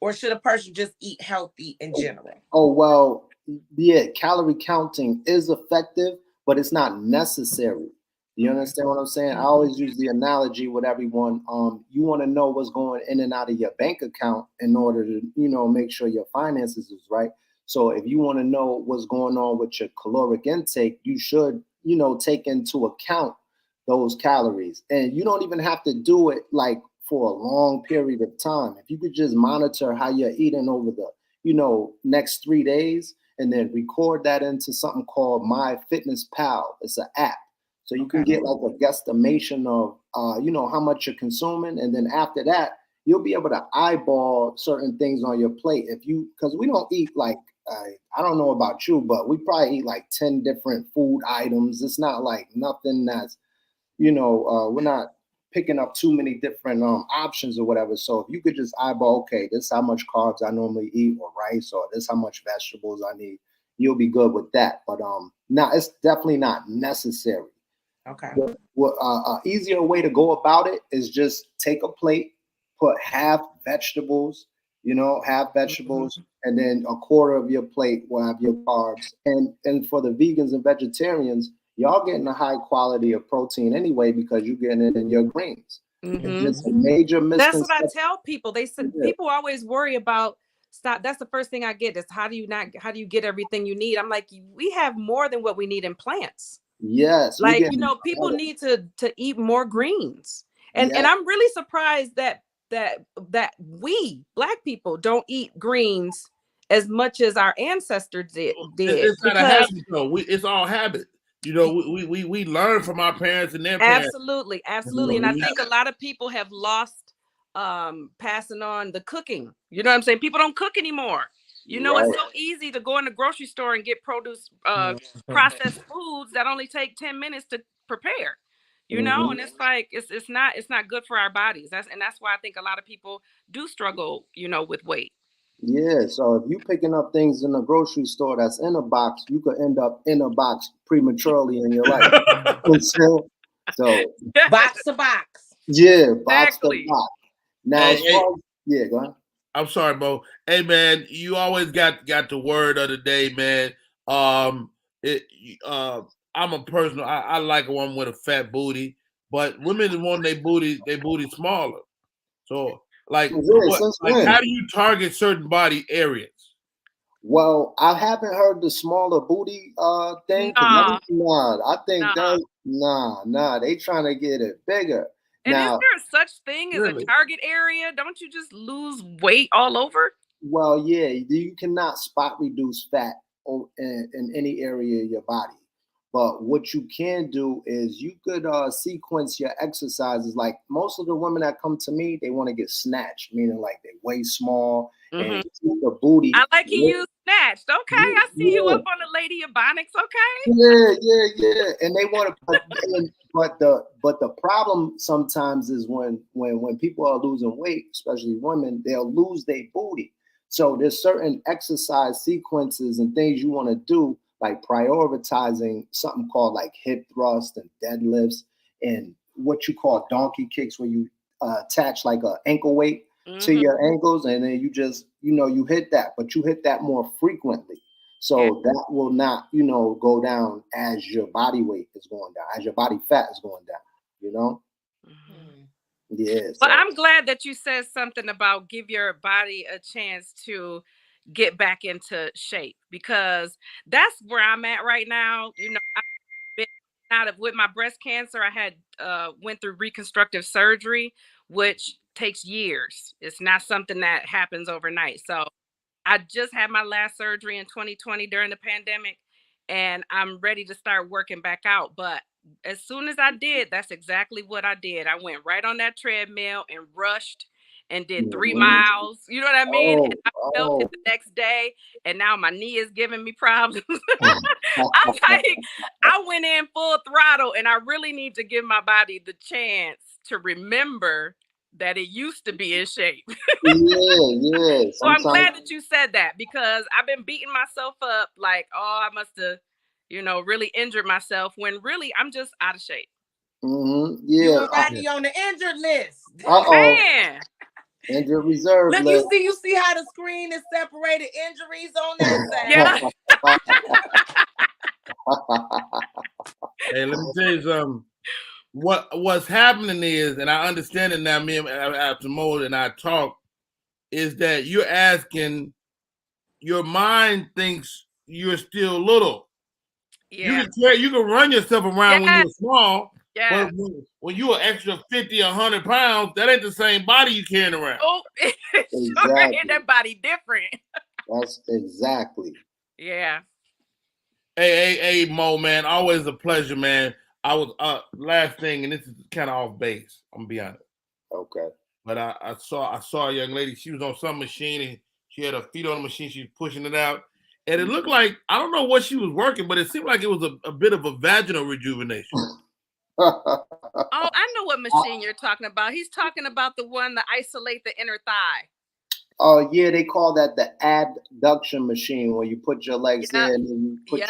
or should a person just eat healthy in general? Oh, well, yeah, calorie counting is effective, but it's not necessary. You understand what I'm saying? I always use the analogy with everyone. You want to know what's going in and out of your bank account in order to, make sure your finances is right. So if you want to know what's going on with your caloric intake, you should, take into account those calories. And you don't even have to do it like for a long period of time. If you could just monitor how you're eating over the, next 3 days, and then record that into something called MyFitnessPal. It's an app. So you can get like a guesstimation of, how much you're consuming. And then after that, you'll be able to eyeball certain things on your plate. Because we don't eat like, I don't know about you, but we probably eat like 10 different food items. It's not like nothing that's, we're not picking up too many different options or whatever. So if you could just eyeball, okay, this is how much carbs I normally eat, or rice, or this is how much vegetables I need, you'll be good with that. But now it's definitely not necessary. Okay. Easier way to go about it is just take a plate, put half vegetables, and then a quarter of your plate will have your carbs. And for the vegans and vegetarians, y'all getting a high quality of protein anyway because you're getting it in your greens. It's just a major misconception. That's what I tell people. They said people always worry about stop. That's the first thing I get is how do you get everything you need? I'm like, we have more than what we need in plants. Yes. Like, people need to eat more greens. And I'm really surprised that we Black people don't eat greens as much as our ancestors did. It's not a habit though. It's all habit. We learn from our parents and their parents. Absolutely. And I think a lot of people have lost passing on the cooking. You know what I'm saying? People don't cook anymore. It's so easy to go in the grocery store and get produce, processed foods that only take 10 minutes to prepare. And it's like it's not good for our bodies. That's why I think a lot of people do struggle, with weight. Yeah, so if you picking up things in a grocery store that's in a box, you could end up in a box prematurely in your life. So box to box. Yeah, box to box. Now, go ahead. I'm sorry, Mo. Hey, man, you always got the word of the day, man. I'm a person. I like a woman with a fat booty, but women want their booty smaller. So, like, Since when? how do you target certain body areas? Well, I haven't heard the smaller booty thing. Nah. I think Nah. that they trying to get it bigger. And Now, is there such thing as Really? a target area? Don't you just lose weight all over? well, yeah, you cannot spot reduce fat in any area of your body. But what you can do is you could sequence your exercises. Like most of the women that come to me, they want to get snatched, meaning like they way small and keep the booty. I like you use snatched. Okay, I see you up on the Lady Ebonics. Okay. Yeah. And they want to, but the problem sometimes is when people are losing weight, especially women, they'll lose their booty. So there's certain exercise sequences and things you want to do, like prioritizing something called like hip thrust and deadlifts and what you call donkey kicks, where you attach like an ankle weight to your ankles, and then you just, you hit that, but you hit that more frequently. So that will not, go down as your body weight is going down, as your body fat is going down, Yeah. But I'm glad that you said something about give your body a chance to get back into shape, because that's where I'm at right now. I've been out of with my breast cancer. I had went through reconstructive surgery, which takes years. It's not something that happens overnight. So I just had my last surgery in 2020 during the pandemic, and I'm ready to start working back out. But as soon as I did, that's exactly what I did. I went right on that treadmill and rushed and did 3 miles. You know what I mean? And I felt it the next day, and now my knee is giving me problems. I'm like, I went in full throttle, and I really need to give my body the chance to remember that it used to be in shape. Yeah. So I'm glad that you said that, because I've been beating myself up like, I must have, really injured myself, when really I'm just out of shape. Yeah. You already on the injured list. Man. Injured reserve Look, list. you see how the screen is separated injuries on that side. Yeah. Hey, let me tell you something. What's happening is, and I understand it now, me after Mo and I talk, is that you're asking, your mind thinks you're still little. Yeah. You can run yourself around when you're small. Yeah. But when you're an extra 50, 100 pounds, that ain't the same body you carrying around. Oh, sure ain't that body different. That's exactly. Yeah. Hey, Mo, man, always a pleasure, man. I was last thing, and this is kind of off base. I'm gonna be honest. Okay. But I saw a young lady. She was on some machine, and she had her feet on the machine. She was pushing it out, and it looked like, I don't know what she was working, but it seemed like it was a bit of a vaginal rejuvenation. Oh, I know what machine you're talking about. He's talking about the one that isolate the inner thigh. Oh yeah, they call that the adduction machine, where you put your legs in and you put your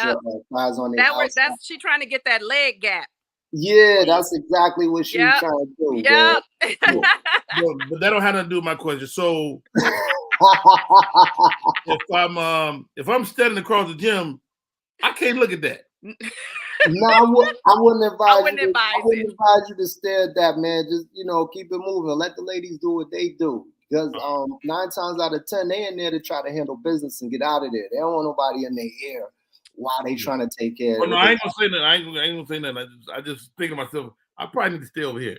thighs on the outside. That's she trying to get that leg gap. Yeah, that's exactly what she's trying to do. Yeah. But that don't have nothing to do with my question. So if I'm standing across the gym, I can't look at that. No, I wouldn't advise you to stare at that, man. Just keep it moving. Let the ladies do what they do. Because 9 times out of 10, they in there to try to handle business and get out of there. They don't want nobody in their ear while they trying to take care of it. No, I ain't gonna say that. I ain't gonna say that. I just think to myself, I probably need to stay over here.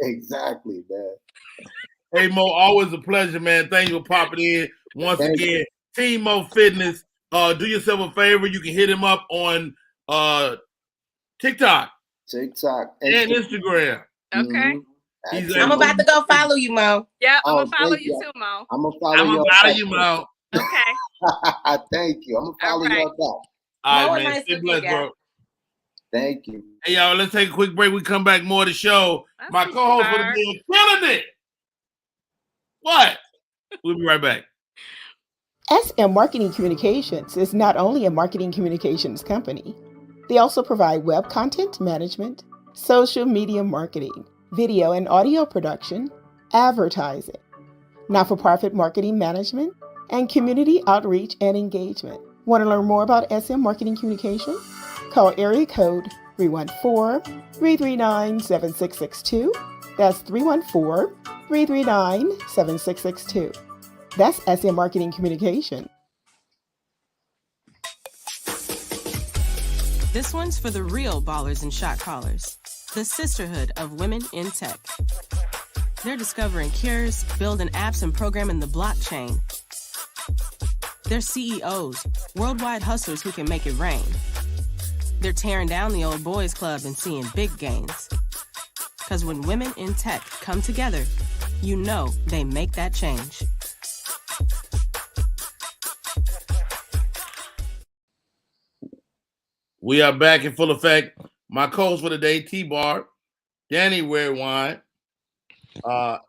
Exactly, man. Hey, Mo, always a pleasure, man. Thank you for popping in once again. Team Mo Fitness. Do yourself a favor. You can hit him up on TikTok, and Instagram. Okay. I'm about to go follow you, Mo. Yeah, I'm gonna follow you too, Mo. I'm gonna follow you, Mo. Okay. Thank you. I'm gonna follow you up back. All right, man. Stay blessed, bro. Thank you. Hey, y'all, let's take a quick break. We come back more of the show. My co-host for the day, killing it. What? We'll be right back. SM Marketing Communications is not only a marketing communications company. They also provide web content management, social media marketing, video and audio production, advertising, not-for-profit marketing management, and community outreach and engagement. Want to learn more about SM Marketing Communications? Call area code 314-339-7662. That's 314-339-7662. That's SM Marketing Communication. This one's for the real ballers and shot callers, the sisterhood of women in tech. They're discovering cures, building apps, and programming the blockchain. They're CEOs, worldwide hustlers who can make it rain. They're tearing down the old boys club and seeing big gains. Because when women in tech come together, you know they make that change. We are back in full effect. My co-host for the day, TBarb, Danny Red Wine,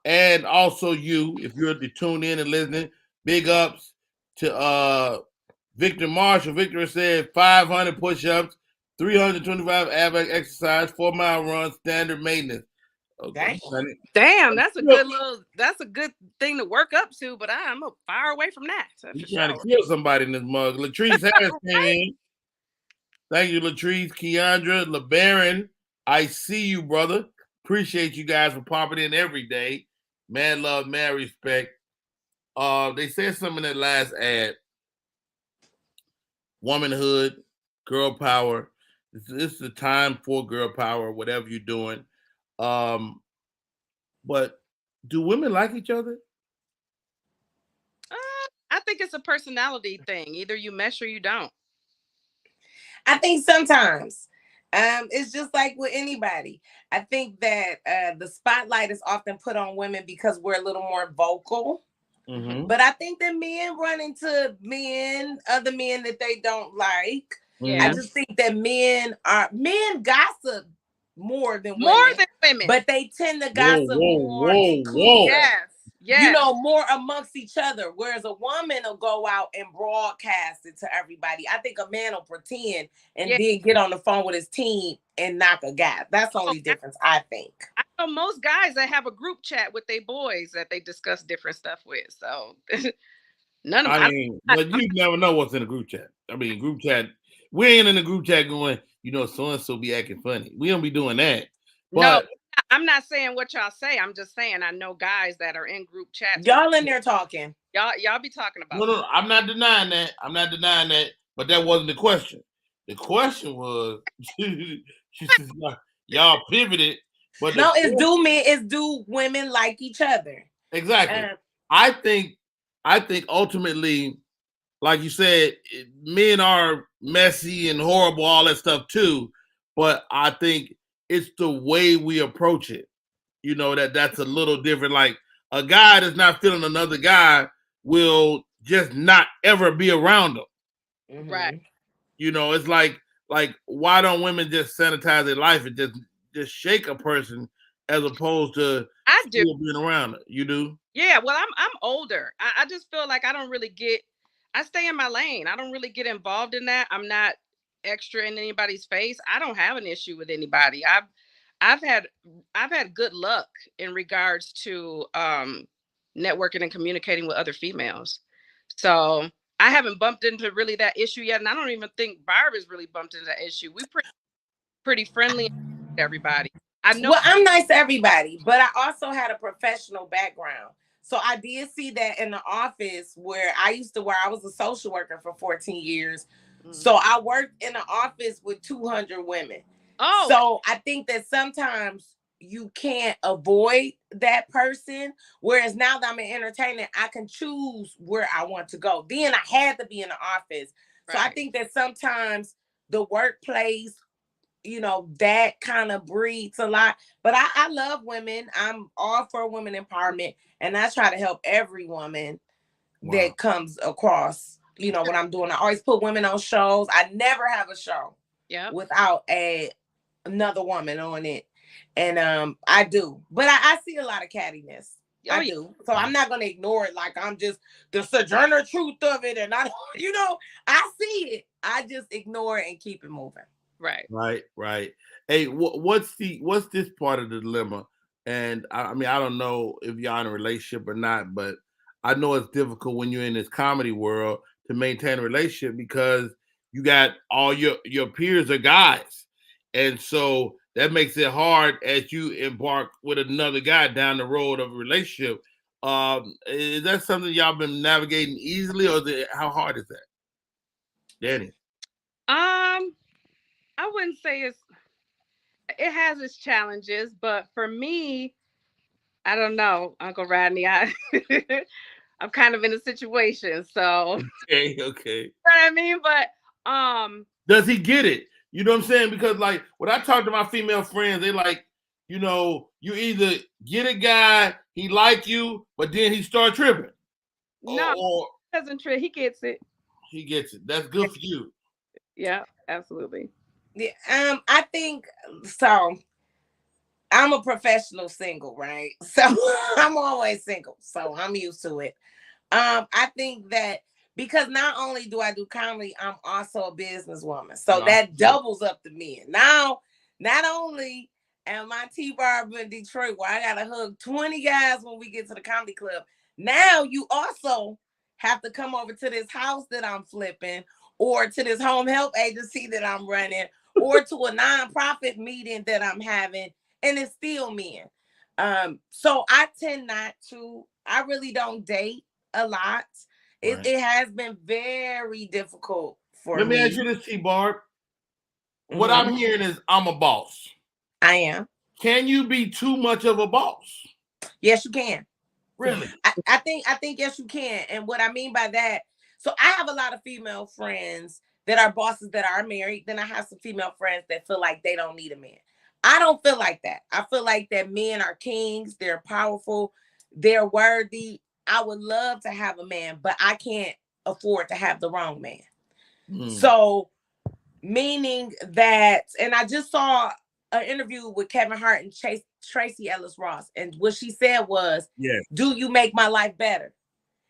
and also you, if you're to tune in and listening, big ups to Victor Marshall. Victor said 500 push-ups, 325 ab exercise, 4-mile run, standard maintenance. Okay. Damn, that's a good thing to work up to, but I'm far away from that. He's trying to kill somebody in this mug. Latrice Harris came in. Thank you, Latrice, Keandra, LeBaron. I see you, brother. Appreciate you guys for popping in every day. Man love, man respect. They said something in that last ad. Womanhood, girl power. This is the time for girl power, whatever you're doing. But do women like each other? I think it's a personality thing. Either you mesh or you don't. I think sometimes it's just like with anybody. I think that the spotlight is often put on women because we're a little more vocal. Mm-hmm. But I think that men run into other men that they don't like. Yeah. I just think that men gossip more than women. But they tend to gossip more. Yes. You know, more amongst each other. Whereas a woman will go out and broadcast it to everybody. I think a man will pretend and then get on the phone with his team and knock a guy. That's the only difference, I think. I know most guys that have a group chat with their boys that they discuss different stuff with. So none of them. I mean, but you never know what's in a group chat. I mean, group chat. We ain't in the group chat going, so and so be acting funny. We don't be doing that. But no, I'm not saying what y'all say. I'm just saying I know guys that are in group chats. Y'all in there talking. Y'all be talking about. No, I'm not denying that. But that wasn't the question. The question was, y'all pivoted. But no, do women like each other? Exactly. I think ultimately, like you said, men are messy and horrible, all that stuff too. But I think it's the way we approach it. That's a little different. Like a guy that's not feeling another guy will just not ever be around him. Mm-hmm. Right. It's like why don't women just sanitize their life and just shake a person as opposed to still being around it? You do? Yeah. Well, I'm older. I just feel like I stay in my lane. I don't really get involved in that. I'm not extra in anybody's face. I don't have an issue with anybody. I've had good luck in regards to networking and communicating with other females. So I haven't bumped into really that issue yet, and I don't even think Barb has really bumped into that issue. We pretty friendly with everybody. I know. Well, I'm nice to everybody, but I also had a professional background. So I did see that in the office where I was a social worker for 14 years. Mm-hmm. So I worked in an office with 200 women. Oh. So I think that sometimes you can't avoid that person. Whereas now that I'm in entertainment, I can choose where I want to go. Then I had to be in the office. Right. So I think that sometimes the workplace, that kind of breeds a lot. But I love women. I'm all for women empowerment. And I try to help every woman that comes across, what I'm doing. I always put women on shows. I never have a show without another woman on it. And I do. But I see a lot of cattiness. I do. So I'm not going to ignore it like I'm just the sojourner truth of it. And I see it. I just ignore it and keep it moving. Right. Hey, what's this part of the dilemma? And I mean, I don't know if y'all in a relationship or not, but I know it's difficult when you're in this comedy world to maintain a relationship because you got all your peers are guys. And so that makes it hard as you embark with another guy down the road of a relationship. Is that something y'all been navigating easily, or how hard is that, Danny? I wouldn't say it has its challenges, but for me, I don't know, Uncle Rodney. I'm kind of in a situation, so Okay. you know what I mean. But does he get it? You know what I'm saying? Because like when I talk to my female friends, they like, you know, you either get a guy, he like you, but then he start tripping. No, or he doesn't trip. He gets it. He gets it. That's good for you. Yeah, absolutely. Yeah, I think so. I'm a professional single, right? So I'm always single, so I'm used to it. I think that because not only do I do comedy, I'm also a businesswoman, so that doubles up the men. Now, not only am I TBarb in Detroit, where I gotta hug 20 guys when we get to the comedy club, now you also have to come over to this house that I'm flipping, or to this home help agency that I'm running, or to a nonprofit meeting that I'm having, and it's still men. So I tend not to, I really don't date a lot. It has been very difficult for me. Let me ask you this, TBarb. What I'm hearing is I'm a boss. I am. Can you be too much of a boss? Yes, you can. Really? I think yes, you can. And what I mean by that, so I have a lot of female friends that are bosses that are married. Then I have some female friends that feel like they don't need a man. I don't feel like that. I feel like that men are kings. They're powerful. They're worthy. I would love to have a man, but I can't afford to have the wrong man. So, meaning that, and I just saw an interview with Kevin Hart and Tracy Ellis Ross, and what she said was, do you make my life better?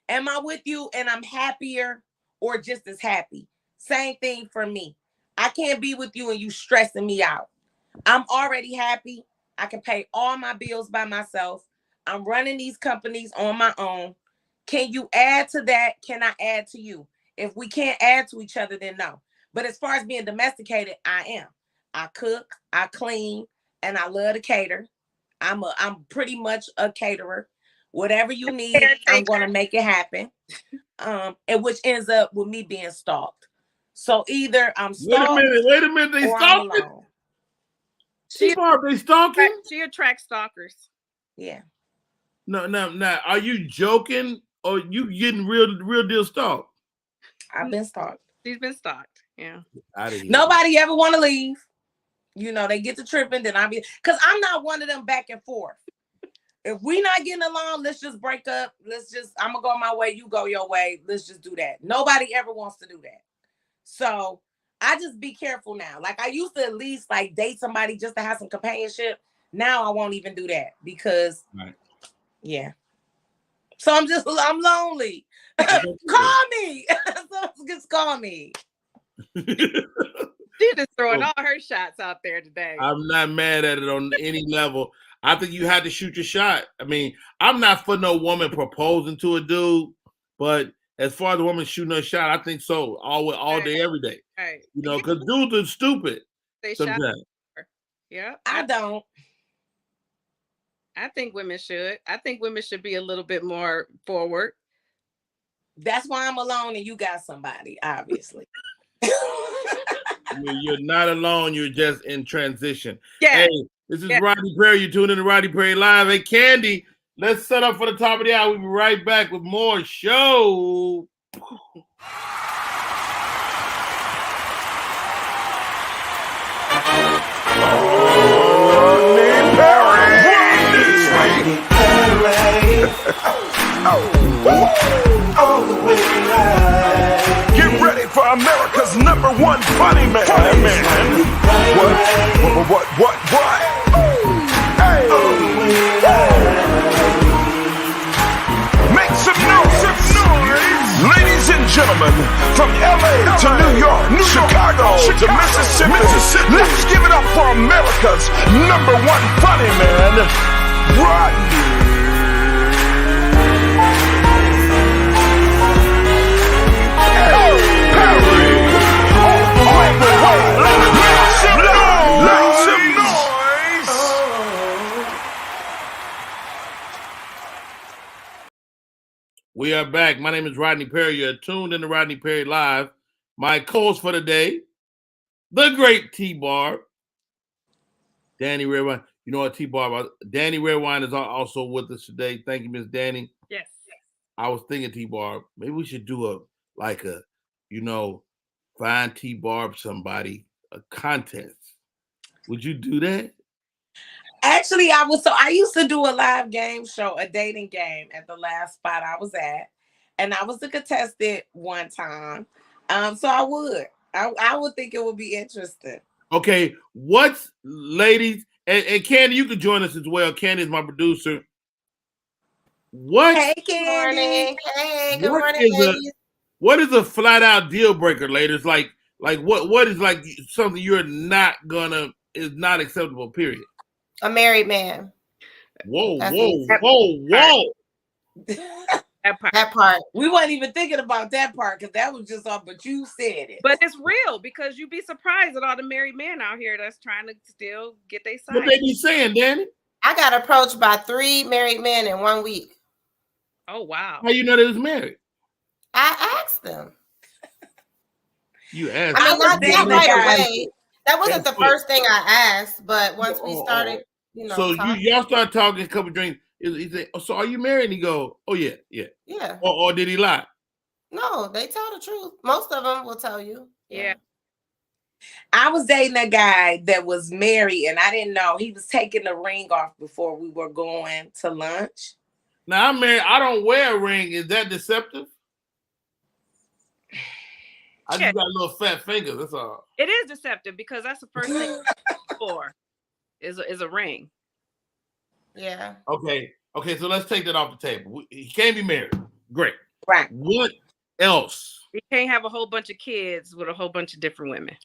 Am I with you and I'm happier, or just as happy? Same thing for me. I can't be with you and you stressing me out. I'm already happy. I can pay all my bills by myself. I'm running these companies on my own. Can you add to that? Can I add to you? If we can't add to each other, then no. But as far as being domesticated, I am. I cook, I clean, and I love to cater. I'm pretty much a caterer. Whatever you need, I'm gonna make it happen. And which ends up with me being stalked. So either I'm stalked. Wait a minute, they stalking? They stalking? She attracts stalkers. Yeah. No, are you joking or you getting real deal stalked? I've been stalked. She's been stalked. Yeah. Nobody ever want to leave. You know, they get to tripping, then because I'm not one of them back and forth. If we not getting along, let's just break up. I'm gonna go my way, you go your way. Let's just do that. Nobody ever wants to do that. So I just be careful now. Like I used to at least like date somebody just to have some companionship. Now I won't even do that because yeah. So I'm lonely. Call me. Just call me. She just throwing all her shots out there today. I'm not mad at it on any level. I think you had to shoot your shot. I mean, I'm not for no woman proposing to a dude, but as far as the woman shooting her shot, I think so. All day, every day. Right. You know, because dudes are stupid. They sometimes. Yeah. I don't. I think women should. I think women should be a little bit more forward. That's why I'm alone and you got somebody, obviously. You're not alone. You're just in transition. Yeah. Hey, this is Rodney Perry. You're tuning in to Rodney Perry Live. Hey, Candy, let's set up for the top of the hour. We'll be right back with more show. Rodney Perry. All the way live. Get ready for America's #1 funny man. What? Hey. Make some noise. Ladies and gentlemen, from LA to New York, Chicago to Mississippi, let's give it up for America's #1 funny man, Rodney. Perry. We are back. My name is Rodney Perry. You're tuned in to Rodney Perry Live. My co-host for the day, the great TBarb, Danny Redwine. You know what, TBarb? Danny Redwine is also with us today. Thank you, Miss Danny. Yes. I was thinking, TBarb, maybe we should do find TBarb somebody, a contest. Would you do that? Actually, I used to do a live game show, a dating game at the last spot I was at. And I was a contestant one time. So I would think it would be interesting. Okay, what's ladies, and Candy, you can join us as well. Candy is my producer. Hey, Candy. Hey, good morning, ladies. What is a flat out deal breaker, ladies? Like what is like something you're not gonna is not acceptable, period? A married man. Whoa. That part. We weren't even thinking about that part because that was just off, but you said it. But it's real because you'd be surprised at all the married men out here that's trying to still get their side. What they be saying, Danny? I got approached by 3 married men in 1 week. Oh, wow. How you know they was married? I asked them. You asked. I mean, not right away. That wasn't the first thing I asked, but once we started, So y'all start talking, a couple drinks. He said, "So are you married?" And he go, "Oh yeah." Or did he lie? No, they tell the truth. Most of them will tell you. Yeah. I was dating a guy that was married, and I didn't know he was taking the ring off before we were going to lunch. Now I'm married. I don't wear a ring. Is that deceptive? I just got little fat fingers. That's all. It is deceptive because that's the first thing for is a ring. Yeah. Okay. So let's take that off the table. He can't be married. Great. Right. What else? He can't have a whole bunch of kids with a whole bunch of different women.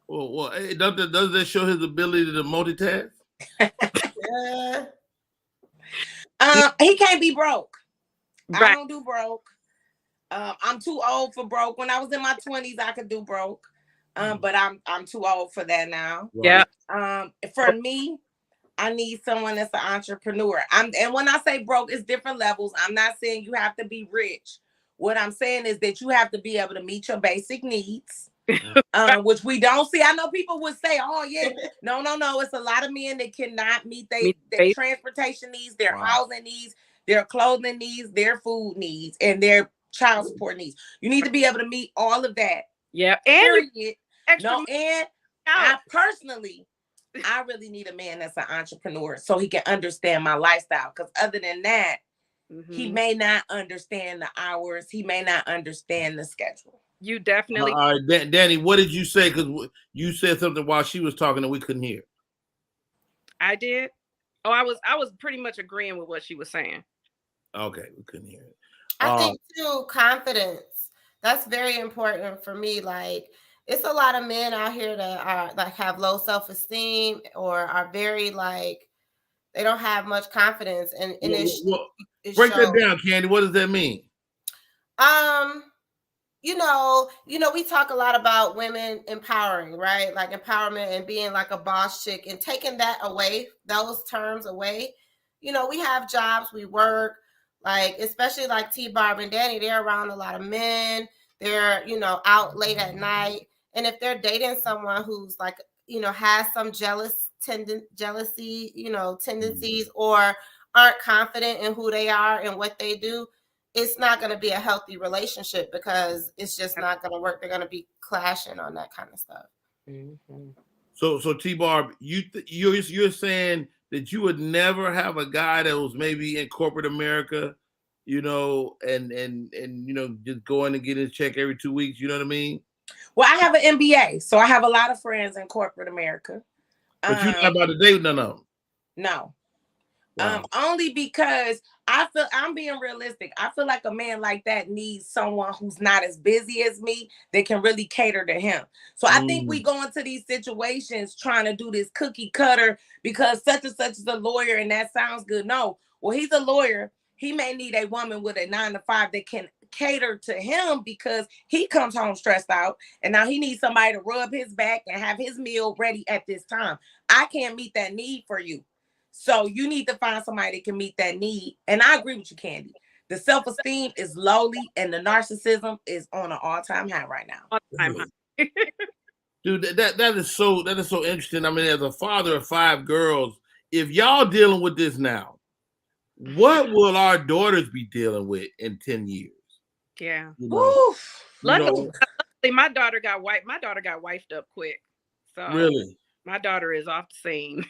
Well, does that show his ability to multitask? He can't be broke. Right. I don't do broke. I'm too old for broke. When I was in my 20s, I could do broke. But I'm too old for that now. Yeah. For me, I need someone that's an entrepreneur. And when I say broke, it's different levels. I'm not saying you have to be rich. What I'm saying is that you have to be able to meet your basic needs, which we don't see. I know people would say, "Oh yeah, no." It's a lot of men that cannot meet their transportation needs, their housing needs, their clothing needs, their food needs, and their child support needs. You need to be able to meet all of that. Yeah, and and I personally, I really need a man that's an entrepreneur so he can understand my lifestyle. Because other than that, he may not understand the hours. He may not understand the schedule. You definitely. All right, Danny, what did you say? Because you said something while she was talking and we couldn't hear. I did. Oh, I was pretty much agreeing with what she was saying. Okay, we couldn't hear it. I think too, confidence. That's very important for me. Like, it's a lot of men out here that are like have low self-esteem or are very like they don't have much confidence. And break that down, Candy. What does that mean? We talk a lot about women empowering, right? Like empowerment and being like a boss chick and taking that away, those terms away. We have jobs, we work, like, especially like T-Barb and Danny, they're around a lot of men. They're, out late at night. And if they're dating someone who's like, has some jealousy, tendencies or aren't confident in who they are and what they do, it's not going to be a healthy relationship because it's just not going to work. They're going to be clashing on that kind of stuff. Mm-hmm. So T-Barb, you're saying that you would never have a guy that was maybe in corporate America, and just going and get his check every 2 weeks. You know what I mean? Well, I have an MBA, so I have a lot of friends in corporate America. But you're not about to date none of them. No. Wow. Only because I feel I'm being realistic. I feel like a man like that needs someone who's not as busy as me that can really cater to him. So I think we go into these situations trying to do this cookie cutter because such and such is a lawyer and that sounds good. No, well, he's a lawyer. He may need a woman with a 9-to-5 that can cater to him because he comes home stressed out and now he needs somebody to rub his back and have his meal ready at this time. I can't meet that need for you. So you need to find somebody that can meet that need. And I agree with you, Candy. The self-esteem is lowly and the narcissism is on an all-time high right now. All-time high. Dude, that is so interesting. I mean, as a father of 5 girls, if y'all dealing with this now, what will our daughters be dealing with in 10 years? Yeah. You know, Luckily, my daughter got wifed up quick. So really, my daughter is off the scene.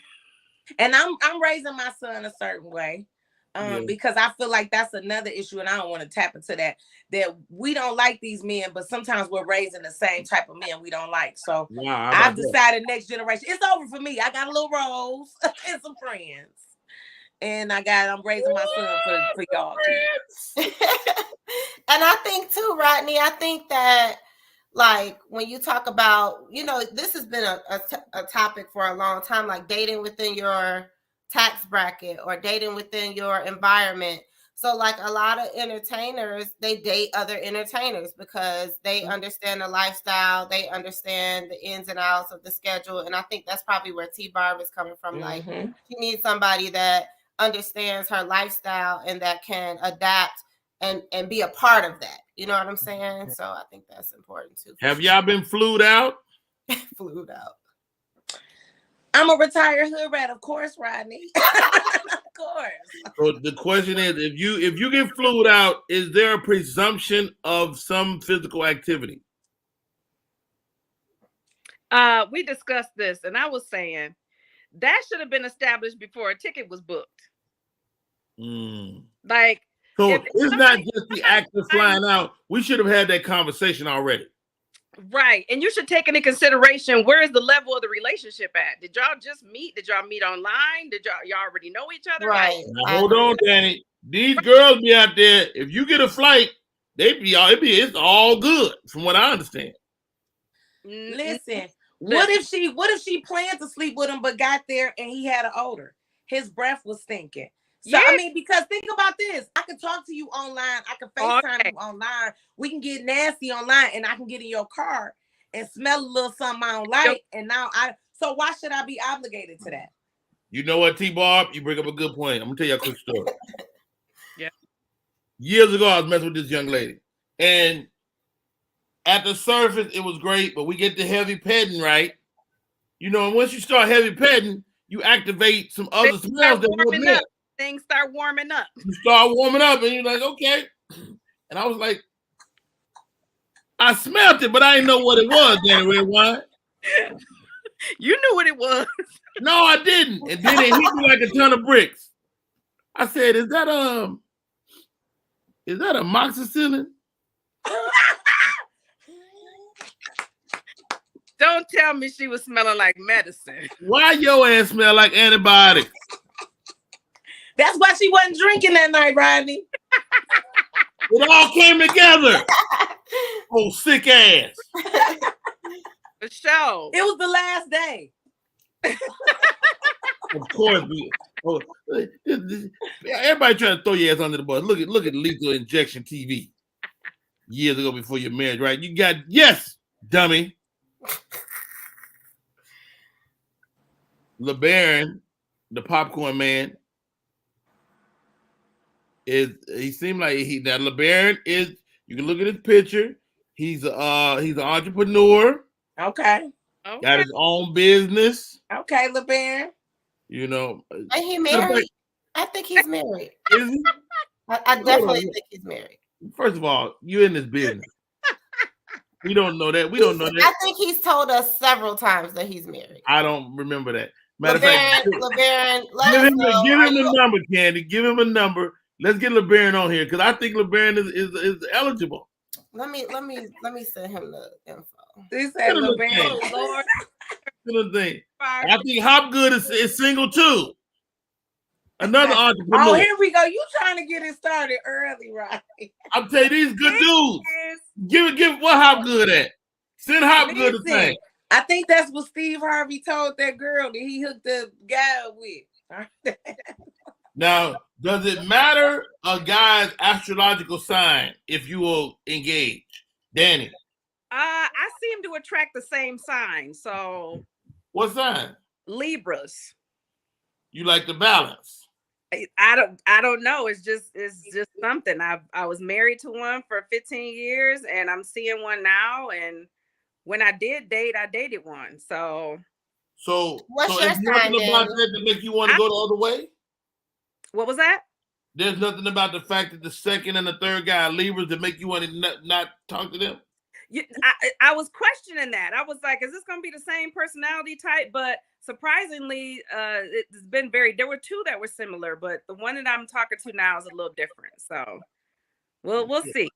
And I'm raising my son a certain way. Because I feel like that's another issue, and I don't want to tap into that we don't like these men, but sometimes we're raising the same type of men we don't like. So I've decided next generation, it's over for me. I got a little rose and some friends, and I'm raising my son for y'all kids. And I think too, Rodney, I think that like when you talk about, this has been a topic for a long time, like dating within your tax bracket or dating within your environment. So like a lot of entertainers, they date other entertainers because they understand the lifestyle, they understand the ins and outs of the schedule. And I think that's probably where TBarb is coming from. Like she needs somebody that understands her lifestyle and that can adapt and be a part of that. You know what I'm saying? So I think that's important too. Have y'all been flued out? Flued out. I'm a retired hood rat, of course, Rodney. Of course. So the question is, if you get flued out, is there a presumption of some physical activity? We discussed this, and I was saying that should have been established before a ticket was booked. Like, so it's not just the act of flying out. We should have had that conversation already. Right. And you should take into consideration, where is the level of the relationship at? Did y'all just meet? Did y'all meet online? Did y'all already know each other? Right. Now, hold on, Danny. These girls be out there. If you get a flight, it's all good, from what I understand. Listen, what if she planned to sleep with him but got there and he had an odor? His breath was stinking. So I mean, because think about this. I can talk to you online. I can FaceTime you online. We can get nasty online, and I can get in your car and smell a little something I don't like. And so why should I be obligated to that? You know what, TBarb? You bring up a good point. I'm gonna tell you a quick story. Yeah. Years ago, I was messing with this young lady, and at the surface, it was great, but we get the heavy petting, right? And once you start heavy petting, you activate some other smells that wasn't there. Things start warming up. You start warming up, and you're like, okay. And I was like, I smelled it, but I didn't know what it was, Danny Red Wine. You knew what it was. No, I didn't. And then it hit me like a ton of bricks. I said, is that amoxicillin? Don't tell me she was smelling like medicine. Why your ass smell like antibiotics? That's why she wasn't drinking that night, Rodney. It all came together. Oh, sick ass. For sure. It was the last day. Of course. Everybody trying to throw your ass under the bus. Look at Lethal Injection TV. Years ago before your marriage, right? You got, yes, dummy. LeBaron, the popcorn man, he seemed like now LeBaron is, you can look at his picture. He's an entrepreneur. Okay. Got his own business. Okay, LeBaron. And he married. I think he's married. Is he? I definitely think he's married. First of all, you're in this business. We don't know that. We don't know that. I think he's told us several times that he's married. I don't remember that. Matter of fact, LeBaron, give him a number, Candy. Give him a number. Let's get LeBaron on here because I think LeBaron is eligible. Let me send him the info. He said LeBaron. Lord. I think Hopgood is single too. Another entrepreneur. Oh, here we go. You trying to get it started early, right? I'm telling you, these good dudes. Give what Hopgood at? Send Hopgood a thing. I think that's what Steve Harvey told that girl that he hooked the guy up with. Now, does it matter a guy's astrological sign if you will engage? Danny. I seem to attract the same sign. So what sign? Libras. You like the balance. I don't know. It's just something. I was married to one for 15 years and I'm seeing one now. And when I did date, I dated one. So what's so your there's nothing sign, about Danny? that to make you want to go the other way? What was that? There's nothing about the fact that the second and the third guy are Libras that make you want to not talk to them? I was questioning that. I was like, is this going to be the same personality type? But surprisingly, it's been there were two that were similar, but the one that I'm talking to now is a little different. So we'll see.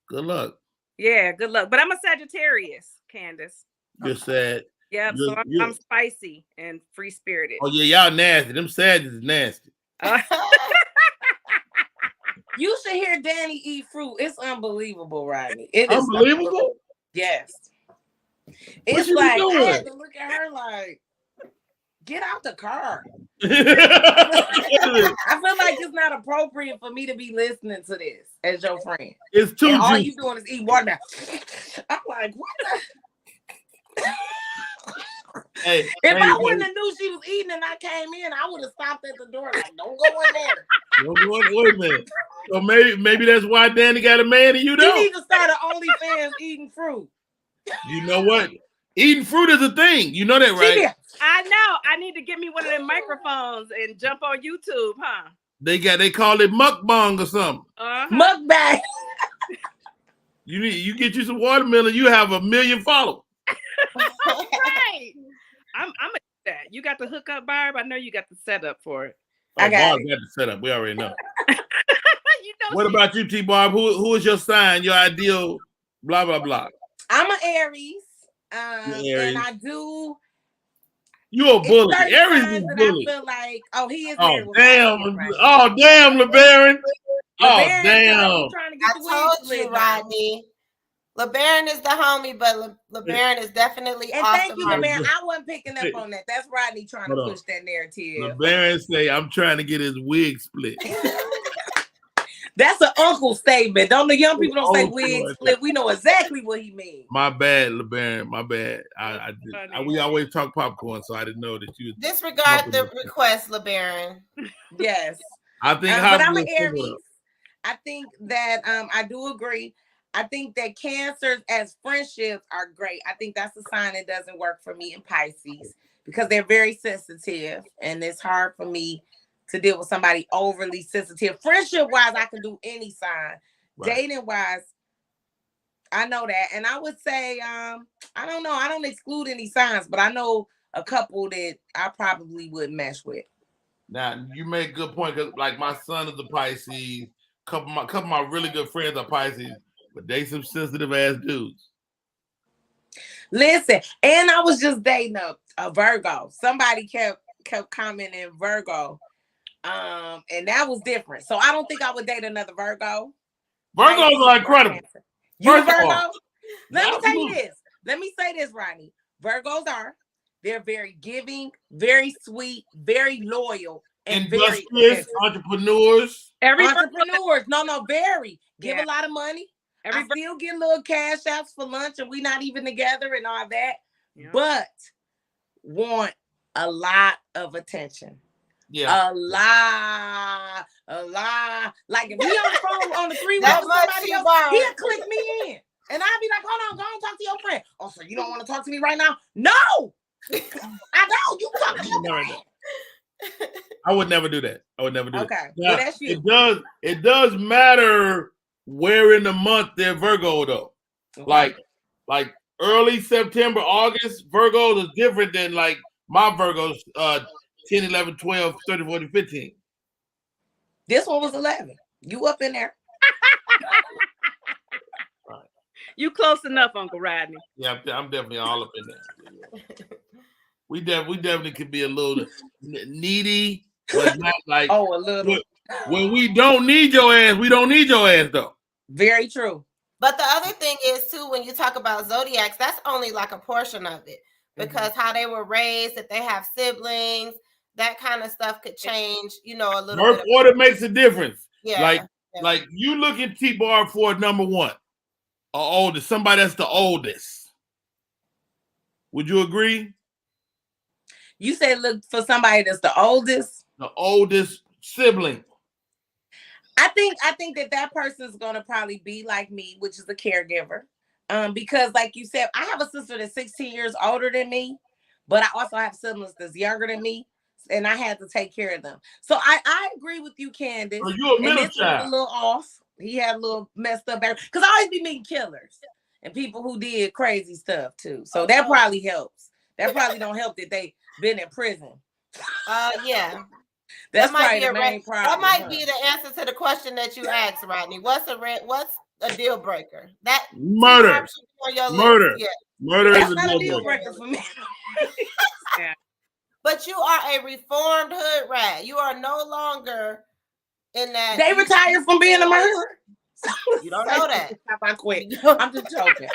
Good luck. Yeah, good luck. But I'm a Sagittarius, Candace. You're sad. Yep. So I'm spicy and free spirited. Oh yeah, y'all nasty. Them Sagittarius is nasty. You should hear Danny eat fruit. It's unbelievable, Rodney. It is unbelievable. Yes. It's like doing? I had to look at her like, get out the car. I feel like it's not appropriate for me to be listening to this as your friend. It's too and all juicy. you doing is eat watermelon. I'm like, what the? Hey, if I wouldn't have knew she was eating and I came in, I would have stopped at the door like, don't go in there. Don't go in. Wait a minute. So maybe that's why Danny got a man and you don't. You need to start an OnlyFans eating fruit. You know what? Eating fruit is a thing. You know that, right? I know. I need to get me one of them microphones and jump on YouTube, huh? They call it mukbang or something. Mukbang. You get you some watermelon, you have 1 million followers. Right. I'm gonna do that. You got the hookup, Barb. I know you got the setup for it. I got the setup. We already know. What about you, TBarb? Who is your sign? Your ideal? Blah blah blah. I'm an Aries. Aries. And I do. You a bully. Aries is bully. I feel like, he is. Oh damn! Oh damn, LeBaron. Oh damn! I told you, Rodney. LeBaron is the homie, but LeBaron is definitely and awesome. Thank you, LeBaron. I wasn't picking up on that. That's Rodney trying to push that narrative. LeBaron say, I'm trying to get his wig split. That's an uncle statement. Don't the young people don't say wig split. We know exactly what he means. My bad, LeBaron. My bad. We always talk popcorn, so I didn't know that you disregard the request, LeBaron. Yes. I think but I'm an Aries. I think that I do agree. I think that Cancers as friendships are great. I think that's a sign that doesn't work for me in Pisces because they're very sensitive and it's hard for me to deal with somebody overly sensitive. Friendship-wise, I can do any sign. Right. Dating-wise, I know that. And I would say, I don't know. I don't exclude any signs, but I know a couple that I probably wouldn't mesh with. Now, you make a good point because like my son is a Pisces. Couple of my really good friends are Pisces. But they some sensitive ass dudes. Listen, and I was just dating a Virgo. Somebody kept commenting Virgo. And that was different. So I don't think I would date another Virgo. Virgos are incredible. You a Virgo? Let me tell you this. Let me say this, Rodney. Virgos they're very giving, very sweet, very loyal, and industrious, entrepreneurs. Entrepreneurs. No, very. Give a lot of money. I still get little cash outs for lunch and we not even together and all that, but want a lot of attention. Yeah. A lot. Like if he on the phone on the three-way with somebody else, he'll click me in. And I'll be like, hold on, go on, talk to your friend. Oh, so you don't want to talk to me right now? No! I don't. You talk to your friend. I would never do that. That. Okay. Now, Well, that's you. It does matter where in the month they're Virgo though. Okay. Like early September, August, Virgos is different than like my Virgos 10, 11, 12, 13, 14, 15. This one was 11. You up in there. Right. You close enough, Uncle Rodney. Yeah, I'm definitely all up in there. We definitely could be a little needy, but not like a little. When we don't need your ass, we don't need your ass though. Very true. But the other thing is too, when you talk about zodiacs, that's only like a portion of it because how they were raised, if they have siblings, that kind of stuff could change, a little Birth bit. order makes a difference. Yeah. Like you look at TBarb for number one, or oldest, somebody that's the oldest. Would you agree? You said look for somebody that's the oldest. The oldest sibling. I think that person's gonna probably be like me, which is a caregiver. Because like you said, I have a sister that's 16 years older than me, but I also have siblings that's younger than me, and I had to take care of them. So I agree with you, Candace. So you a middle and this was child. a little off. He had a little messed up because I always be meeting killers and people who did crazy stuff too. So that probably helps. That probably don't help that they been in prison. Yeah. That's that might probably be the main problem. That might be the answer to the question that you asked, Rodney. What's a deal breaker? That murder. On your Murder. list. Yeah. Murder That's is not a a deal breaker for me. Yeah. But you are a reformed hood rat. You are no longer in that. They retired from being a murderer. You don't know that. I quit. I'm just joking.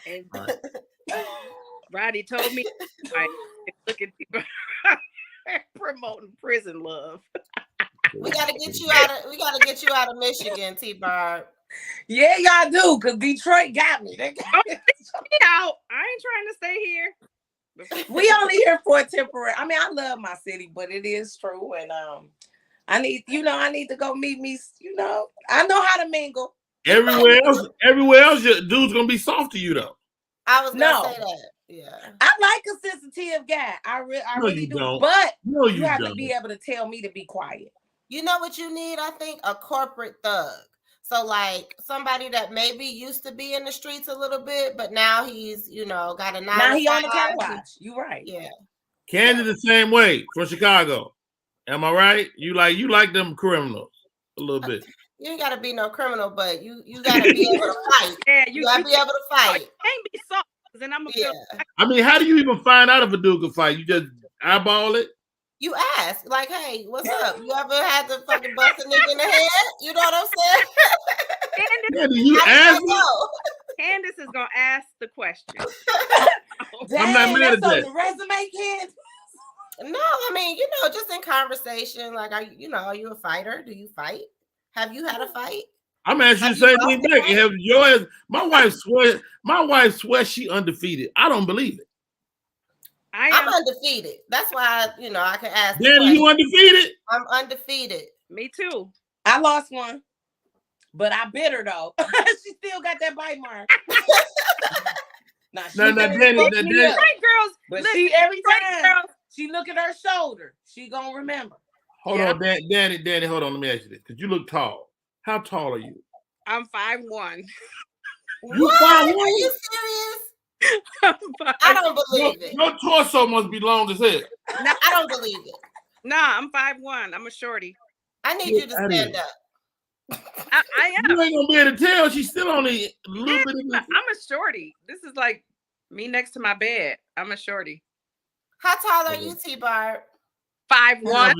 And Rodney told me, look at people promoting prison love. We gotta get you out of Michigan, TBarb. Yeah, y'all do, because Detroit got me. They got me out. I ain't trying to stay here. We only here for a temporary. I mean, I love my city, but it is true. And I need to go meet me. I know how to mingle. Everywhere else, your dude's gonna be soft to you though. I was gonna say that. Yeah. I like a sensitive guy. I really do. Don't. But no, you have don't. to be able to tell me to be quiet. You know what you need? I think a corporate thug. So like somebody that maybe used to be in the streets a little bit, but now he's, got a 9 Now he on the car wash. You right. Yeah. Candy the same way from Chicago. Am I right? You like them criminals a little bit. You ain't gotta be no criminal, but you gotta be able to fight. Yeah, you gotta be able to fight. You can't be soft, and I'm I mean, how do you even find out if a dude can fight? You just eyeball it? You ask, like, hey, what's up? You ever had to fucking bust a nigga in the head? You know what I'm saying? Yeah, do you ask? Candace is gonna ask the question. I'm not mad at that. On the resume, Candace. No, I mean, just in conversation, like, are you a fighter? Do you fight? Have you had a fight? I'm asking you the same thing back. Have yours? My wife swears she undefeated. I don't believe it. I'm undefeated. That's why I can ask. Danny, you undefeated? I'm undefeated. Me too. I lost one, but I bit her though. She still got that bite mark. Danny, right, girls. But listen, she every time girls, she look at her shoulder, she gonna remember. Hold on, Danny, hold on. Let me ask you this, because you look tall. How tall are you? I'm 5'1". You 5'1"? Are you serious? I don't believe it. Your torso must be long as hell. No, I don't believe it. Nah, I'm 5'1". I'm a shorty. I need you to stand up. I am. You ain't gonna be able to tell. She's still only a little bit. I'm a shorty. This is like me next to my bed. I'm a shorty. How tall are you, TBarb? 5'1".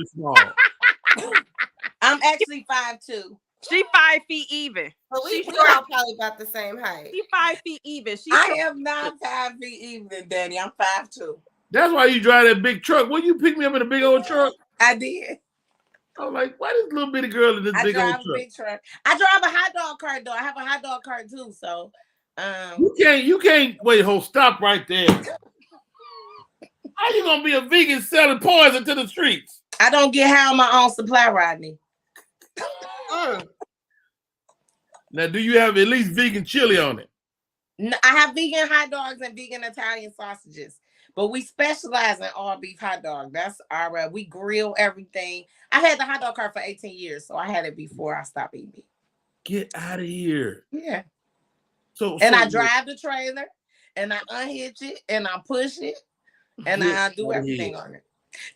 I'm actually 5'2". She 5 feet even. Well, we all probably about the same height. She 5 feet even. I am not 5 feet even, Danny. I'm 5'2". That's why you drive that big truck. Will you pick me up in a big old truck? I did. I'm like, why this little bitty girl in this big old truck? Big truck. I drive a hot dog cart though. I have a hot dog cart too. So you can't wait. Stop right there. How you gonna be a vegan selling poison to the streets? I don't get high on my own supply, Rodney. Now, do you have at least vegan chili on it? No, I have vegan hot dogs and vegan Italian sausages, but we specialize in all beef hot dog. That's our we grill everything. I've had the hot dog cart for 18 years, so I had it before I stopped eating meat. Get out of here. Yeah. So I drive the trailer and I unhitch it and I push it and I do everything on it.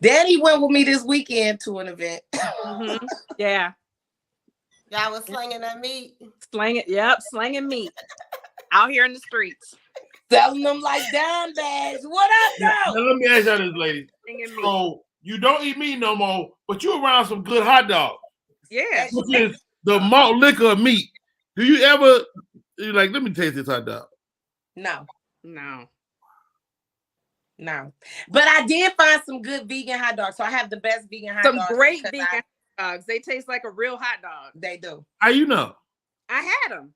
Daddy went with me this weekend to an event. Mm-hmm. Yeah. Y'all was slinging that meat. Slinging meat. Out here in the streets. Selling them like dime bags. What up, though? Now, let me ask y'all this, lady. So you don't eat meat no more, but you around some good hot dogs. Yeah. Which is the malt liquor of meat. Do you ever let me taste this hot dog? No. No. But I did find some good vegan hot dogs. So I have the best vegan hot dogs. Some great vegan hot dogs. They taste like a real hot dog. They do. How you know? I had them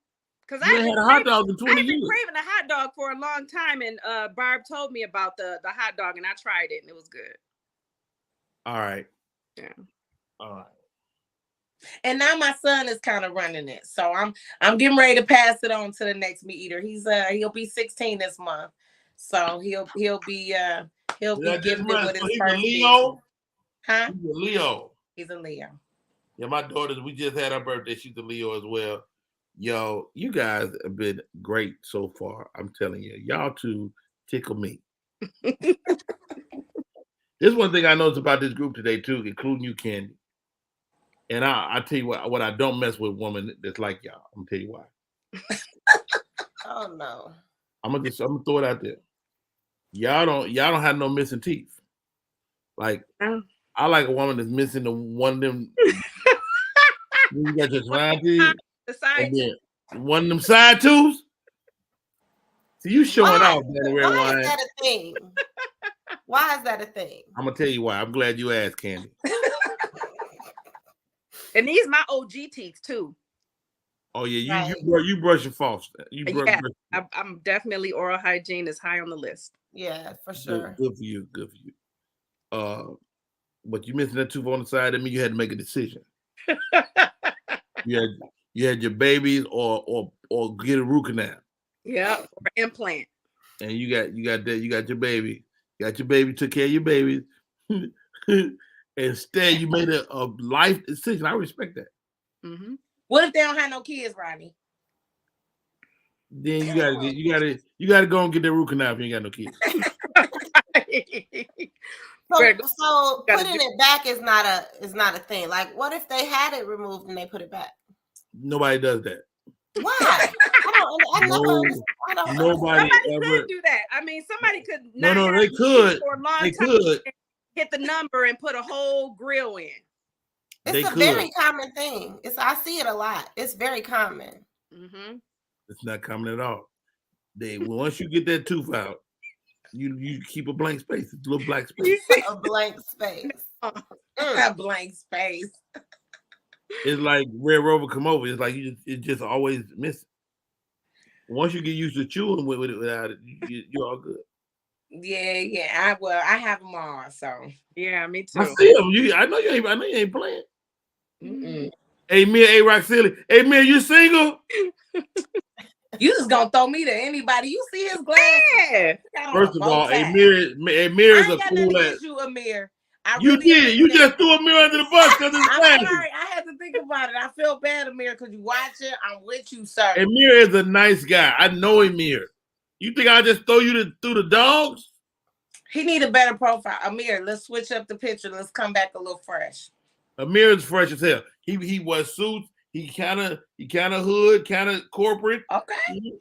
Because You I've ain't been had a hot dog in I've 20 been years. craving a hot dog for a long time, and Barb told me about the hot dog, and I tried it, and it was good. All right. Yeah. All right. And now my son is kind of running it, so I'm getting ready to pass it on to the next meat eater. He'll be 16 this month, so he'll be gifted with his He's a first Leo. business. Huh? He's a Leo. He's a Leo. Yeah, my daughters, we just had her birthday. She's a Leo as well. Yo, you guys have been great so far. I'm telling you, y'all two tickle me. There's one thing I noticed about this group today too, including you, Candy. And I tell you what I don't mess with women that's like y'all. I'm gonna tell you why. Oh no. I'm gonna throw it out there. Y'all don't have no missing teeth. Like I like a woman that's missing the one of them. You got your side teeth, and then one of them side tooths. See, you showing off, Danny Red Why Wine. is that a thing? Why is that a thing? I'm gonna tell you why. I'm glad you asked, Candy. And these my OG teeth too. Oh yeah, you brush your false. I'm definitely oral hygiene is high on the list. Yeah, for sure. Good for you. Good for you. But you missing that tooth on the side. That means you had to make a decision. you had your babies or get a root canal. Yeah, or implant. And you got your baby. You got your baby, took care of your babies. Instead, you made a life decision. I respect that. Mm-hmm. What if they don't have no kids, Rodney? Then you gotta go and get that root canal if you ain't got no kids. So putting it back is not a thing. Like, what if they had it removed and they put it back? Nobody does that. Why? I don't Nobody could do that. I mean, somebody could. No, they could. For a long they time could hit the number and put a whole grill in. It's a very common thing. I see it a lot. It's very common. Mm-hmm. It's not common at all. Once you get that tooth out, you keep a blank space. It's a little black space. A blank space. A blank space. It's like Red Rover come over. It's like it's just always missing. Once you get used to chewing with it without it, you're all good. Yeah. I have them all. So yeah, me too. I see them. I know you ain't playing. Mm-mm. Hey, Mia, Rock Silly. Hey, Mia, you single? You just gonna throw me to anybody. You see his glasses. Yeah. First of all, Amir is a cool ass. You, Amir. You did. You just threw Amir under the bus because it's I'm sorry. I had to think about it. I feel bad, Amir, because you watch it. I'm with you, sir. Amir is a nice guy. I know Amir. You think I just throw you through the dogs? He need a better profile. Amir, let's switch up the picture. Let's come back a little fresh. Amir is fresh as hell. He wears suits. He kind of hood, kind of corporate. Okay.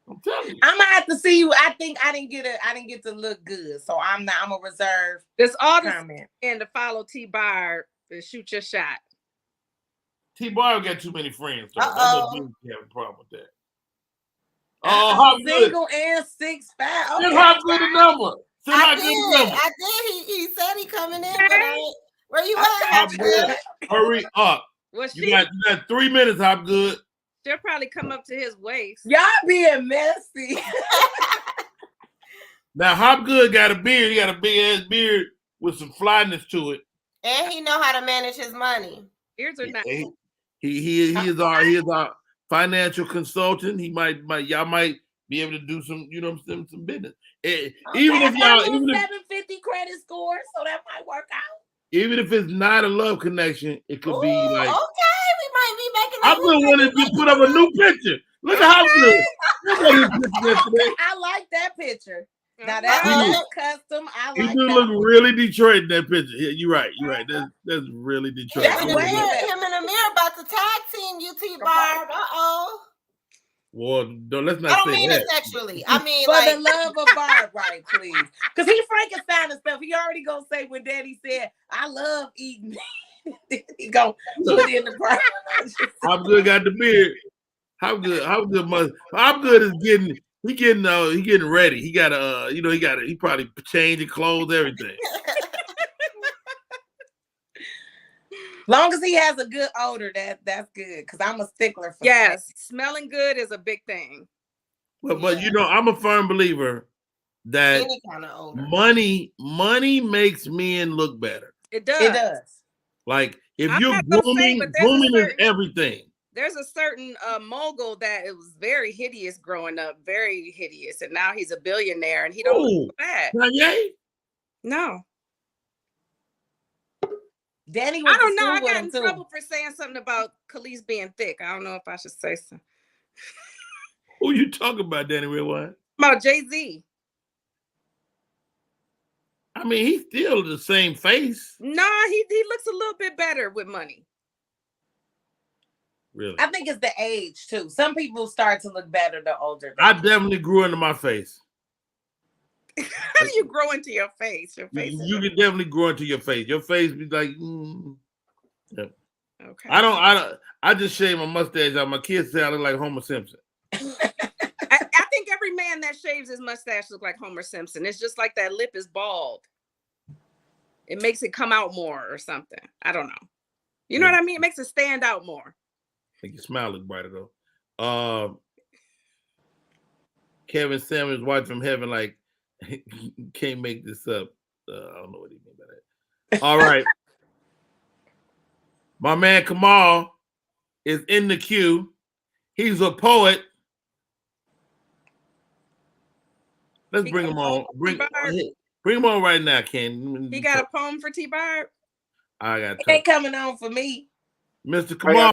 I'm telling you. I'm gonna have to see you. I think I didn't get to look good, so I'm a reserve. There's all this comment and to follow TBarb and shoot your shot. TBarb got too many friends. So Uh-oh. you have a problem with that. I'm single and 6'5". Okay. Just hop good the number. I did. He said he coming in, but where you at? Good. Hurry up. Well, you got 3 minutes, Hop Good. She'll probably come up to his waist. Y'all being messy. Now Hop Good got a beard. He got a big ass beard with some flyness to it. And he know how to manage his money. Ears are not. He is our financial consultant. Y'all might be able to do some, some business. Even if 750 credit score, so that might work out. Even if it's not a love connection, it could be like. Okay, we might be making. I'm gonna want to put up a new picture. Look at how good. I like that picture. Now that's custom. I like that. He do look really Detroit in that picture. Yeah, you're right. That's really Detroit. Him and Amir about to tag team you, TBarb. Well, let's not I don't say mean that. it sexually. I mean, for the love of Barb, right, please. Because he Frankenstein and stuff. He already gonna say when Daddy said, I love eating. He gonna put it in the price. How good got the beard? How good is getting ready. He got he probably changing clothes, everything. Long as he has a good odor, that's good. Because I'm a stickler for Yes, smelling good is a big thing. But you know, I'm a firm believer that Any kind of odor. money makes men look better. It does. It does. Like if I'm you're not gonna say, but there's a grooming is certain- everything. There's a certain mogul that it was very hideous growing up, very hideous, and now he's a billionaire and he don't look bad. Kanye? No. Danny I went don't to know. school I with got him in too. trouble for saying something about Khalees being thick. I don't know if I should say so. Who you talking about, Danny Red Wine? About Jay-Z. I mean, he's still the same face. Nah, he looks a little bit better with money. Really? I think it's the age too. Some people start to look better the older they I get. definitely grew into my face. How do you grow into your face? Your face. You can definitely grow into your face. Your face be like, yeah. Okay. I just shaved my mustache out. My kids say I look like Homer Simpson. I think every man that shaves his mustache looks like Homer Simpson. It's just like that lip is bald. It makes it come out more or something. I don't know. You know what I mean? It makes it stand out more. Make your smile look brighter though. Kevin Samuels watching from heaven like can't make this up. I don't know what he mean by that. All right. My man Kamal is in the queue. He's a poet. Let's bring him on. Bring him on right now, Ken. He got a poem for TBarb? I got it. Ain't coming on for me. Mr. Kamal.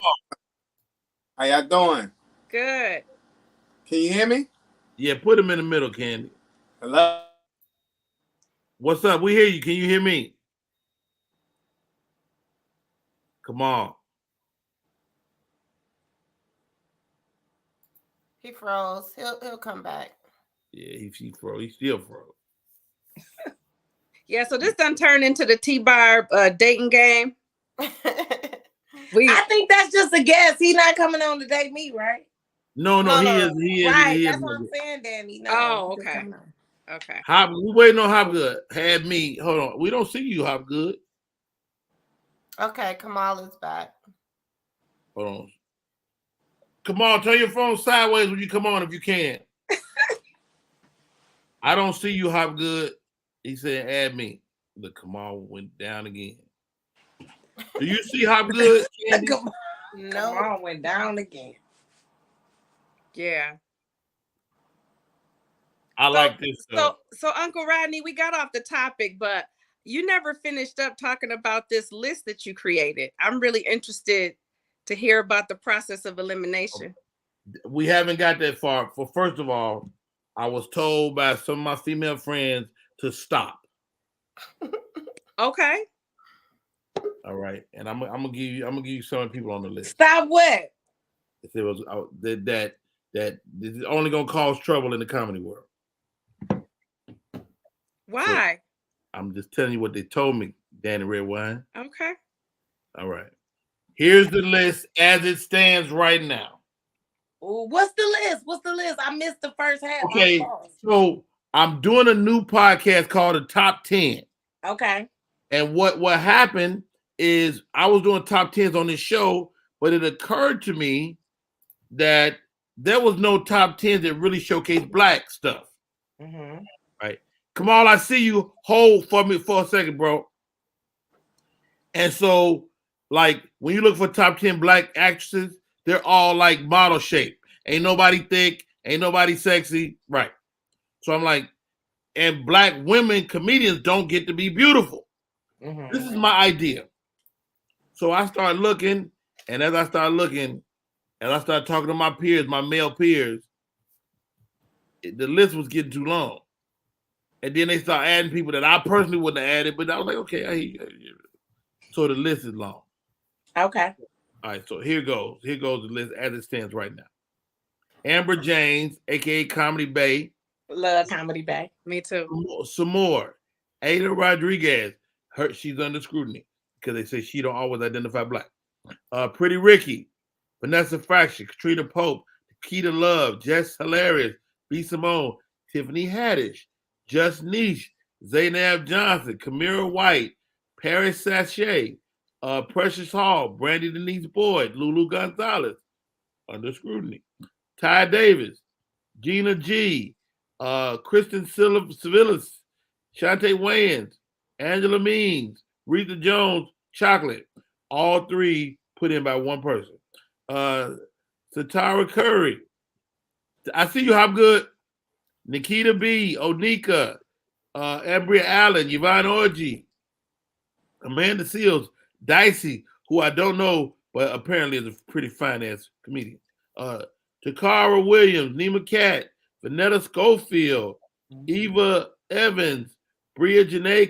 How y'all doing? Good. Can you hear me? Yeah, put him in the middle, Candy. Hello? What's up? We hear you. Can you hear me? Come on. He froze. He'll come back. Yeah, he froze. He still froze. Yeah, so this done turned into the TBarb dating game. I think that's just a guess. He's not coming on to date me, right? No, he is. He is. Right, he that's is. what I'm saying, Danny. No, oh, okay. Okay. We waiting on Hopgood. Had me. Hold on. We don't see you, Hopgood. Okay, Kamal is back. Hold on. Come on, turn your phone sideways when you come on if you can. I don't see you, Hopgood. He said, add me. Look, Kamal went down again. Do you see Hopgood? No, Kamal went down again. Yeah. I like this. So Uncle Rodney, we got off the topic, but you never finished up talking about this list that you created. I'm really interested to hear about the process of elimination. We haven't got that far. First of all, I was told by some of my female friends to stop. Okay. All right, and I'm gonna give you some of the people on the list. Stop what? If it was that this is only gonna cause trouble in the comedy world. Why? So I'm just telling you what they told me, Danny Red Wine. Okay. All right. Here's the list as it stands right now. What's the list? What's the list? I missed the first half. Okay, so I'm doing a new podcast called The Top 10. Okay. And what happened is I was doing top 10s on this show, but it occurred to me that there was no top 10s that really showcased black stuff. Mm-hmm. Right? Kamal, I see you. Hold for me for a second, bro. And so, like, when you look for top 10 black actresses, they're all like model shape. Ain't nobody thick, ain't nobody sexy. Right. So I'm like, and black women comedians don't get to be beautiful. Mm-hmm. This is my idea. So I started looking, and as I started looking, and I started talking to my peers, my male peers, the list was getting too long. And then they started adding people that I personally wouldn't have added, but I was like, okay, I hear you. So the list is long. Okay. All right, so here goes. Here goes the list as it stands right now. Amber James, a.k.a. Comedy Bay. Love Comedy Bay. Me too. Some more. Ada Rodriguez. She's under scrutiny because they say she don't always identify black. Pretty Ricky. Vanessa Fraction. Katrina Pope. Keita Love. Jess Hilarious. B. Simone. Tiffany Haddish. Just Niche. Zaynab Johnson. Kamira White. Paris Sachet. Precious Hall, Brandy Denise Boyd, Lulu Gonzalez, under scrutiny. Ty Davis, Gina G, Kristen Civilis, Shantae Wayans, Angela Means, Rita Jones, Chocolate. All three put in by one person. Satara Curry. I see you, Hopgood. Nikita B, Onika, Ambria Allen, Yvonne Orgy, Amanda Seals, Dicey, who I don't know, but apparently is a pretty fine-ass comedian. Takara Williams, Nima Cat, Vanetta Schofield, Eva Evans, Bria Janae,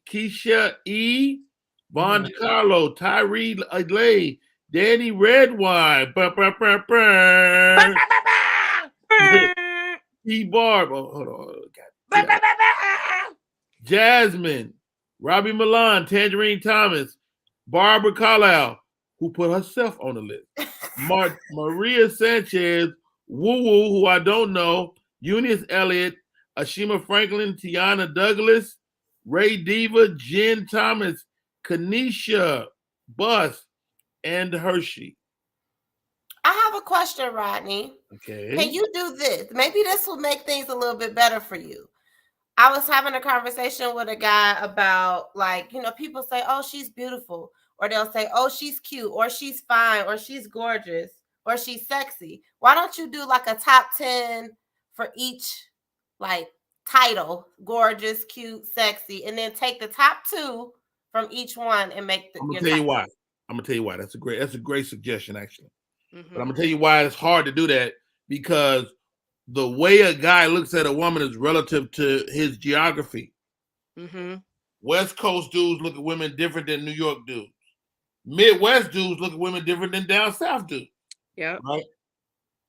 Keisha E, Von DiCarlo, Tyree Lay, Danny Redwine, TBarb, hold on, God. Jasmine, Robbie Milan, Tangerine Thomas, Barbara Carlisle, who put herself on the list. Maria Sanchez, Woo Woo, who I don't know, Eunice Elliott, Ashima Franklin, Tiana Douglas, Ray Diva, Jen Thomas, Kanisha Bus, and Hershey. I have a question, Rodney. Okay. Can you do this? Maybe this will make things a little bit better for you. I was having a conversation with a guy about, like, you know, people say, oh, she's beautiful, or they'll say, oh, she's cute, or she's fine, or she's gorgeous, or she's sexy. Why don't you do like a top 10 for each, like, title, gorgeous, cute, sexy, and then take the top 2 from each one and make the. I'm gonna tell you why. That's a great suggestion, actually. But I'm gonna tell you why it's hard to do that, because the way a guy looks at a woman is relative to his geography. West Coast dudes look at women different than New York dudes. Midwest dudes look at women different than down south dudes. Yeah. Right.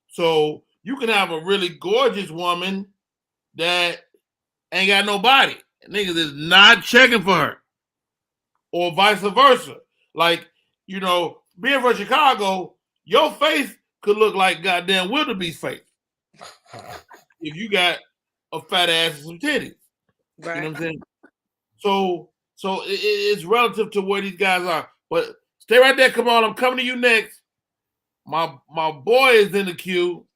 So you can have a really gorgeous woman that ain't got no body. Niggas is not checking for her. Or vice versa. Like, you know, being from Chicago, your face could look like goddamn wildebeest face if you got a fat ass and some titties. Right. You know what I'm saying? So it's relative to where these guys are. But stay right there. Come on, I'm coming to you next. My boy is in the queue.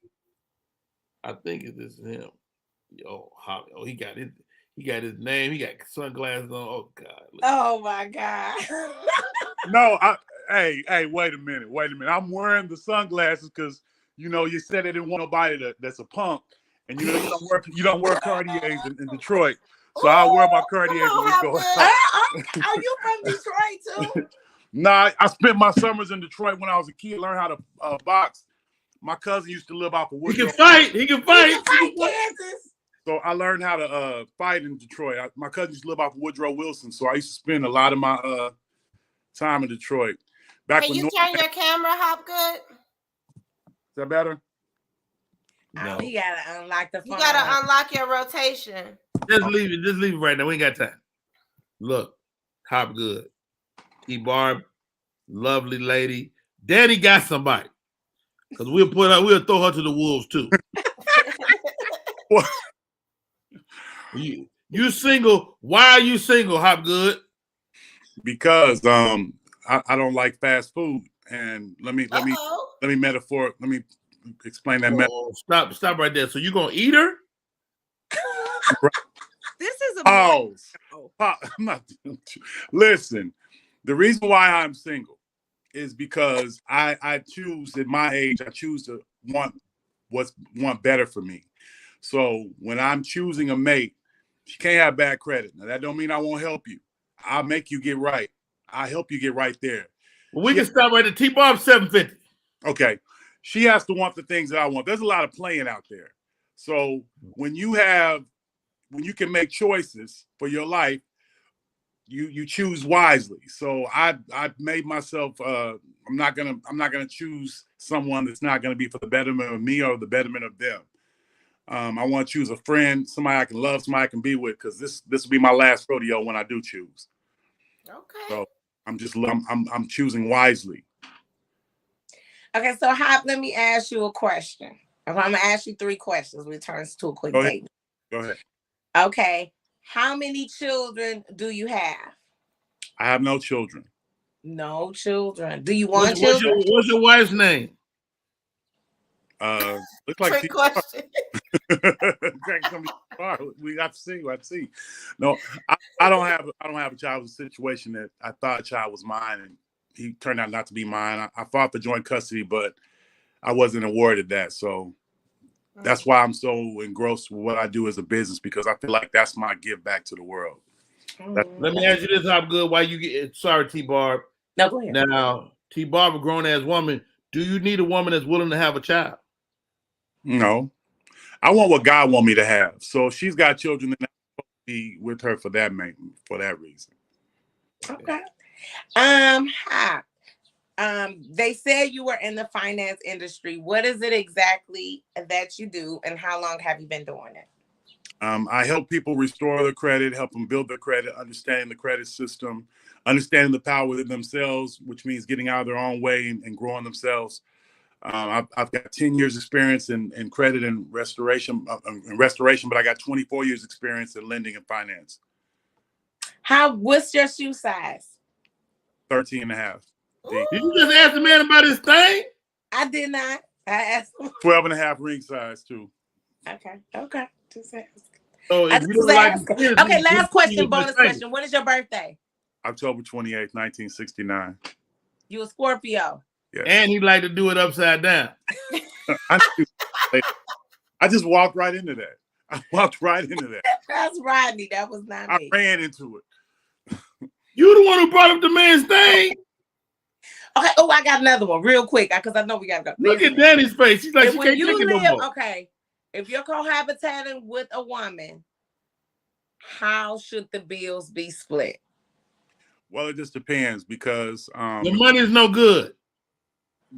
I think this is him. Yo, he got his name. He got sunglasses on. Oh God. Oh my God. No, hey, wait a minute. I'm wearing the sunglasses because you know you said they didn't want nobody that's a punk, and you know you don't wear Cartiers in Detroit. So I wear my Cartiers when we go out. Are you from Detroit too? Nah, I spent my summers in Detroit when I was a kid, learned how to box. My cousin used to live off of Woodrow. He can fight, Kansas. So I learned how to fight in Detroit. My cousin used to live off of Woodrow Wilson, so I used to spend a lot of my time in Detroit. Can you turn your camera, Hopgood? Is that better? No. You gotta unlock the phone. You gotta unlock your rotation. Just leave it right now. We ain't got time. Look, Hopgood, TBarb, lovely lady. Daddy got somebody. Because we'll throw her to the wolves too. What? You single? Why are you single, Hopgood? Because I don't like fast food, and let me explain that. Stop right there. So you gonna eat her? This is a pause. I'm not. Listen, the reason why I'm single is because I choose at my age. I choose to want better for me. So when I'm choosing a mate, she can't have bad credit. Now that don't mean I won't help you. I'll make you get right. I'll help you get right there. Well, we can stop right at TBarb 750. Okay. She has to want the things that I want. There's a lot of playing out there. So when you can make choices for your life, you choose wisely. So I made myself I'm not gonna choose someone that's not gonna be for the betterment of me or the betterment of them. I want to choose a friend, somebody I can love, somebody I can be with, because this will be my last rodeo when I do choose. Okay. So I'm choosing wisely. Okay, so Hop, let me ask you a question. I'm gonna ask you 3 questions. We turn to a quick date. Go ahead. Okay. How many children do you have? I have no children. No children. Do you want What's children? your wife's name? Looks like Trick question. we have to see. We have to see. No, I don't have a child situation that I thought a child was mine, and he turned out not to be mine. I fought for joint custody, but I wasn't awarded that. So that's why I'm so engrossed with what I do as a business, because I feel like that's my give back to the world. Let me ask you this, Hop, why you get sorry, TBarb. No, go ahead. Now, TBarb, a grown ass woman, do you need a woman that's willing to have a child? No. I want what God want me to have. So if she's got children, then I'll be with her for that reason. Okay. They said you were in the finance industry. What is it exactly that you do, and how long have you been doing it? I help people restore their credit, help them build their credit, understanding the credit system, understanding the power within themselves, which means getting out of their own way and growing themselves. I've got 10 years experience in credit and restoration, but I got 24 years experience in lending and finance. What's your shoe size? 13 and a half. Did you just ask the man about his thing? I did not. I asked him. 12 and a half ring size too. Okay. Just ask. So if you don't like kids, okay, last question, bonus question. When is your birthday? October 28th, 1969. You a Scorpio? Yes. And he like to do it upside down. I just walked right into that. That's Rodney. That was not me. I ran into it. You the one who brought up the man's thing. Okay. Oh, I got another one real quick because I know we gotta go. Look at Danny's face. She's like, she can't take it no more. Okay. If you're cohabitating with a woman, how should the bills be split? Well, it just depends because the money's no good.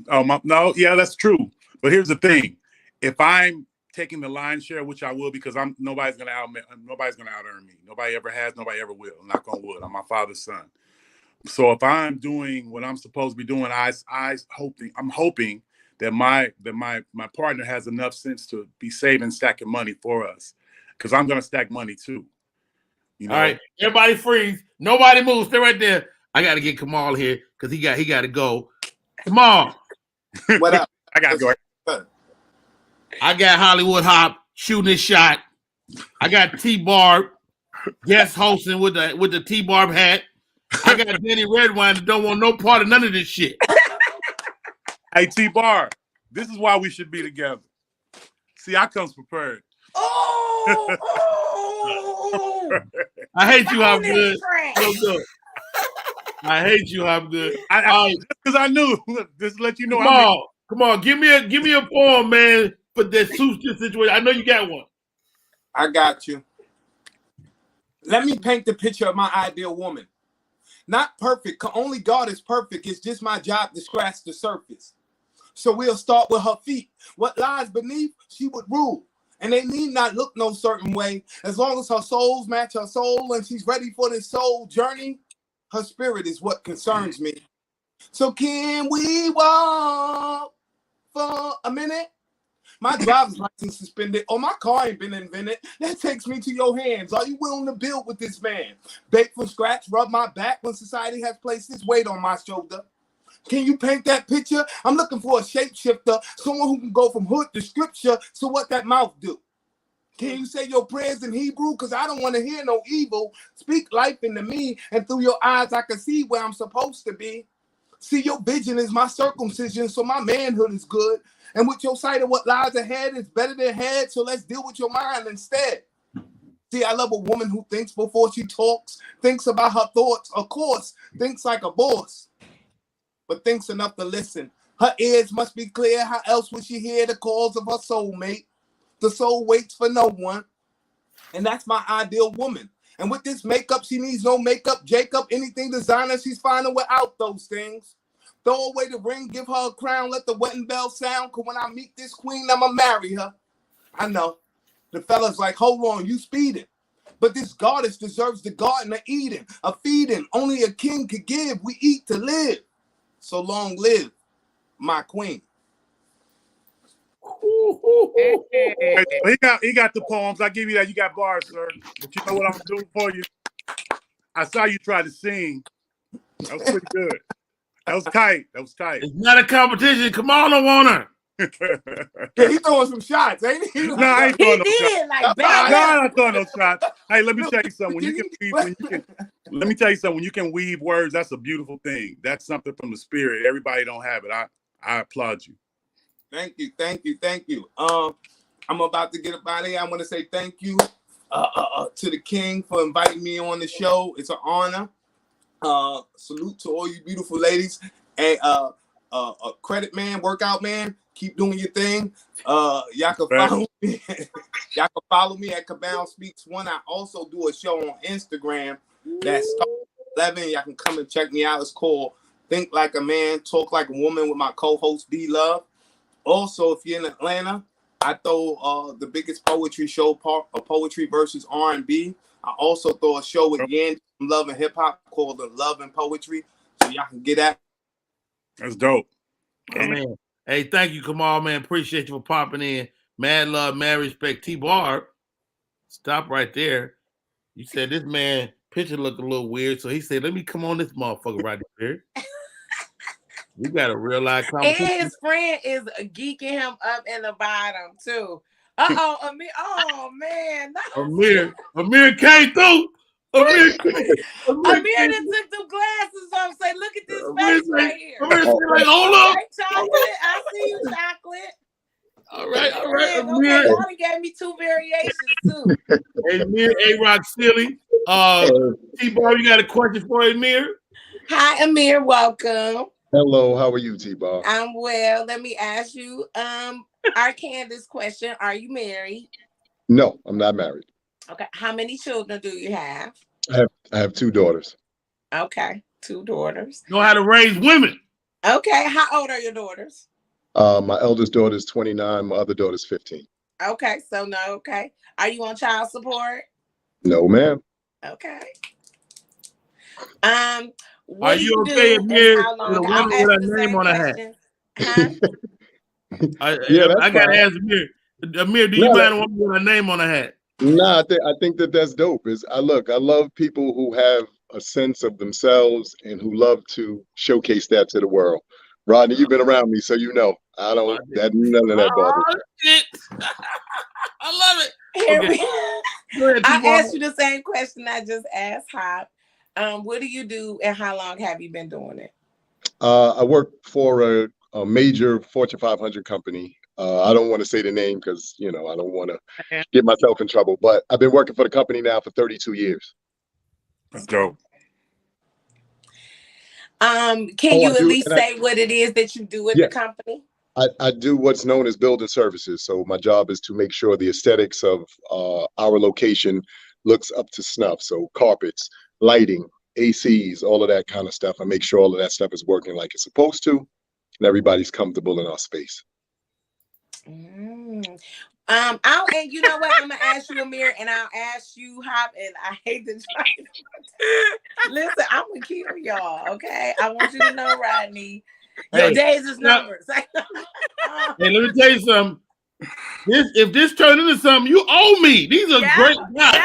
No, yeah, that's true. But here's the thing: if I'm taking the lion's share, which I will, because nobody's gonna out earn me. Nobody ever has. Nobody ever will. Knock on wood. I'm my father's son. So if I'm doing what I'm supposed to be doing, I'm hoping that my partner has enough sense to be saving, stacking money for us, because I'm gonna stack money too. You know? All right, everybody freeze. Nobody moves. Stay right there. I got to get Kamal here because he got to go. Kamal, what up? I got to go. I got Hollywood Hop shooting his shot. I got TBarb guest hosting with the TBarb hat. I got Danny Redwine that don't want no part of none of this shit. Hey, TBarb, this is why we should be together. See, I comes prepared. I hate you, Hop Good. So good. I hate you, Hop Good. Just because I knew. Just to let you know. Come on, give me a poem, man, for that suits this situation. I know you got one. I got you. Let me paint the picture of my ideal woman. Not perfect, only God is perfect. It's just my job to scratch the surface. So we'll start with her feet. What lies beneath, she would rule. And they need not look no certain way. As long as her souls match her soul and she's ready for this soul journey, her spirit is what concerns me. So can we walk for a minute? My driver's license suspended, or my car ain't been invented. That takes me to your hands. Are you willing to build with this man? Bake from scratch, rub my back when society has placed this weight on my shoulder. Can you paint that picture? I'm looking for a shapeshifter, someone who can go from hood to scripture. So what that mouth do? Can you say your prayers in Hebrew? Because I don't want to hear no evil. Speak life into me, and through your eyes I can see where I'm supposed to be. See, your vision is my circumcision, so my manhood is good. And with your sight of what lies ahead is better than head, so let's deal with your mind instead. See, I love a woman who thinks before she talks, thinks about her thoughts, of course, thinks like a boss, but thinks enough to listen. Her ears must be clear. How else would she hear the calls of her soulmate? The soul waits for no one, and that's my ideal woman. And with this makeup, she needs no makeup. Jacob, anything designer, she's finding without those things. Throw away the ring, give her a crown, let the wedding bell sound, because when I meet this queen, I'ma marry her. I know. The fella's like, hold on, you speeding. But this goddess deserves the Garden of Eden, a feeding only a king could give. We eat to live. So long live my queen. He got the poems. I give you that. You got bars, sir. But you know what I'm doing for you? I saw you try to sing. That was pretty good. That was tight. That was tight. It's not a competition. Come on, I want her. Yeah, he throwing some shots, ain't he? No, I ain't throwing no shots. did like That's bad. No, all right. I'm not throwing no shots. Hey, let me tell you something. Let me tell you something. When you can weave words, that's a beautiful thing. That's something from the spirit. Everybody don't have it. I applaud you. Thank you, thank you, thank you. I'm about to get up out of here. I want to say thank you to the king for inviting me on the show. It's an honor. Salute to all you beautiful ladies. And credit man, workout man, keep doing your thing. Y'all can follow me. Y'all can follow me at Cabal Speaks One. I also do a show on Instagram that starts at 11. Y'all can come and check me out. It's called Think Like a Man, Talk Like a Woman with my co-host D Love. Also, if you're in Atlanta, I throw the biggest poetry show, poetry versus R&B. I also throw a show with Yandy from Love and Hip Hop called the Love and Poetry, so y'all can get at. That's dope. Oh, man. Hey, thank you, Kamal, man. Appreciate you for popping in. Mad love, mad respect. TBarb, stop right there. You said this man picture look a little weird, so he said, "Let me come on this motherfucker right here." We got a real life And competition. his friend is geeking him up in the bottom too. Amir. Oh man. Amir came through. Amir done took them glasses off. Say, look at this face right here. Amir said, like, hold up. Right, chocolate. I see you, chocolate. All right. Okay, Amir. y'all done gave me 2 variations too. Hey, Amir, A-Rock Silly. T-Barb, you got a question for Amir? Hi, Amir. Welcome. Hello, how are you, T-Barb? I'm well. Let me ask you our Candace question. Are you married? No, I'm not married. Okay. How many children do you have? I have 2 daughters. Okay. 2 daughters. Know how to raise women. Okay. How old are your daughters? My eldest daughter is 29. My other daughter is 15. Okay. So no. Okay. Are you on child support? No, ma'am. Okay. Are you okay, Amir, with a woman with a name on her hat? Huh? I gotta ask Amir. Amir, do you mind a woman with a name on her hat? Nah, I think that's dope. I love people who have a sense of themselves and who love to showcase that to the world. Rodney, you've been around me, so you know none of that bothers me. I love it. Here I asked you the same question I just asked Hop. What do you do and how long have you been doing it? I work for a major Fortune 500 company. I don't want to say the name because, I don't want to get myself in trouble, but I've been working for the company now for 32 years. That's dope. Can you at least say what it is that you do at the company? I do what's known as building services. So my job is to make sure the aesthetics of our location looks up to snuff. So carpets, lighting, ACs, all of that kind of stuff. I make sure all of that stuff is working like it's supposed to, and everybody's comfortable in our space. And you know what? I'm gonna ask you, Amir, and I'll ask you, Hop, and I hate to try. Listen, I'm gonna kill y'all. Okay, I want you to know, Rodney, your days is numbers. Hey, let me tell you something. If this turned into something, you owe me. These are great guys.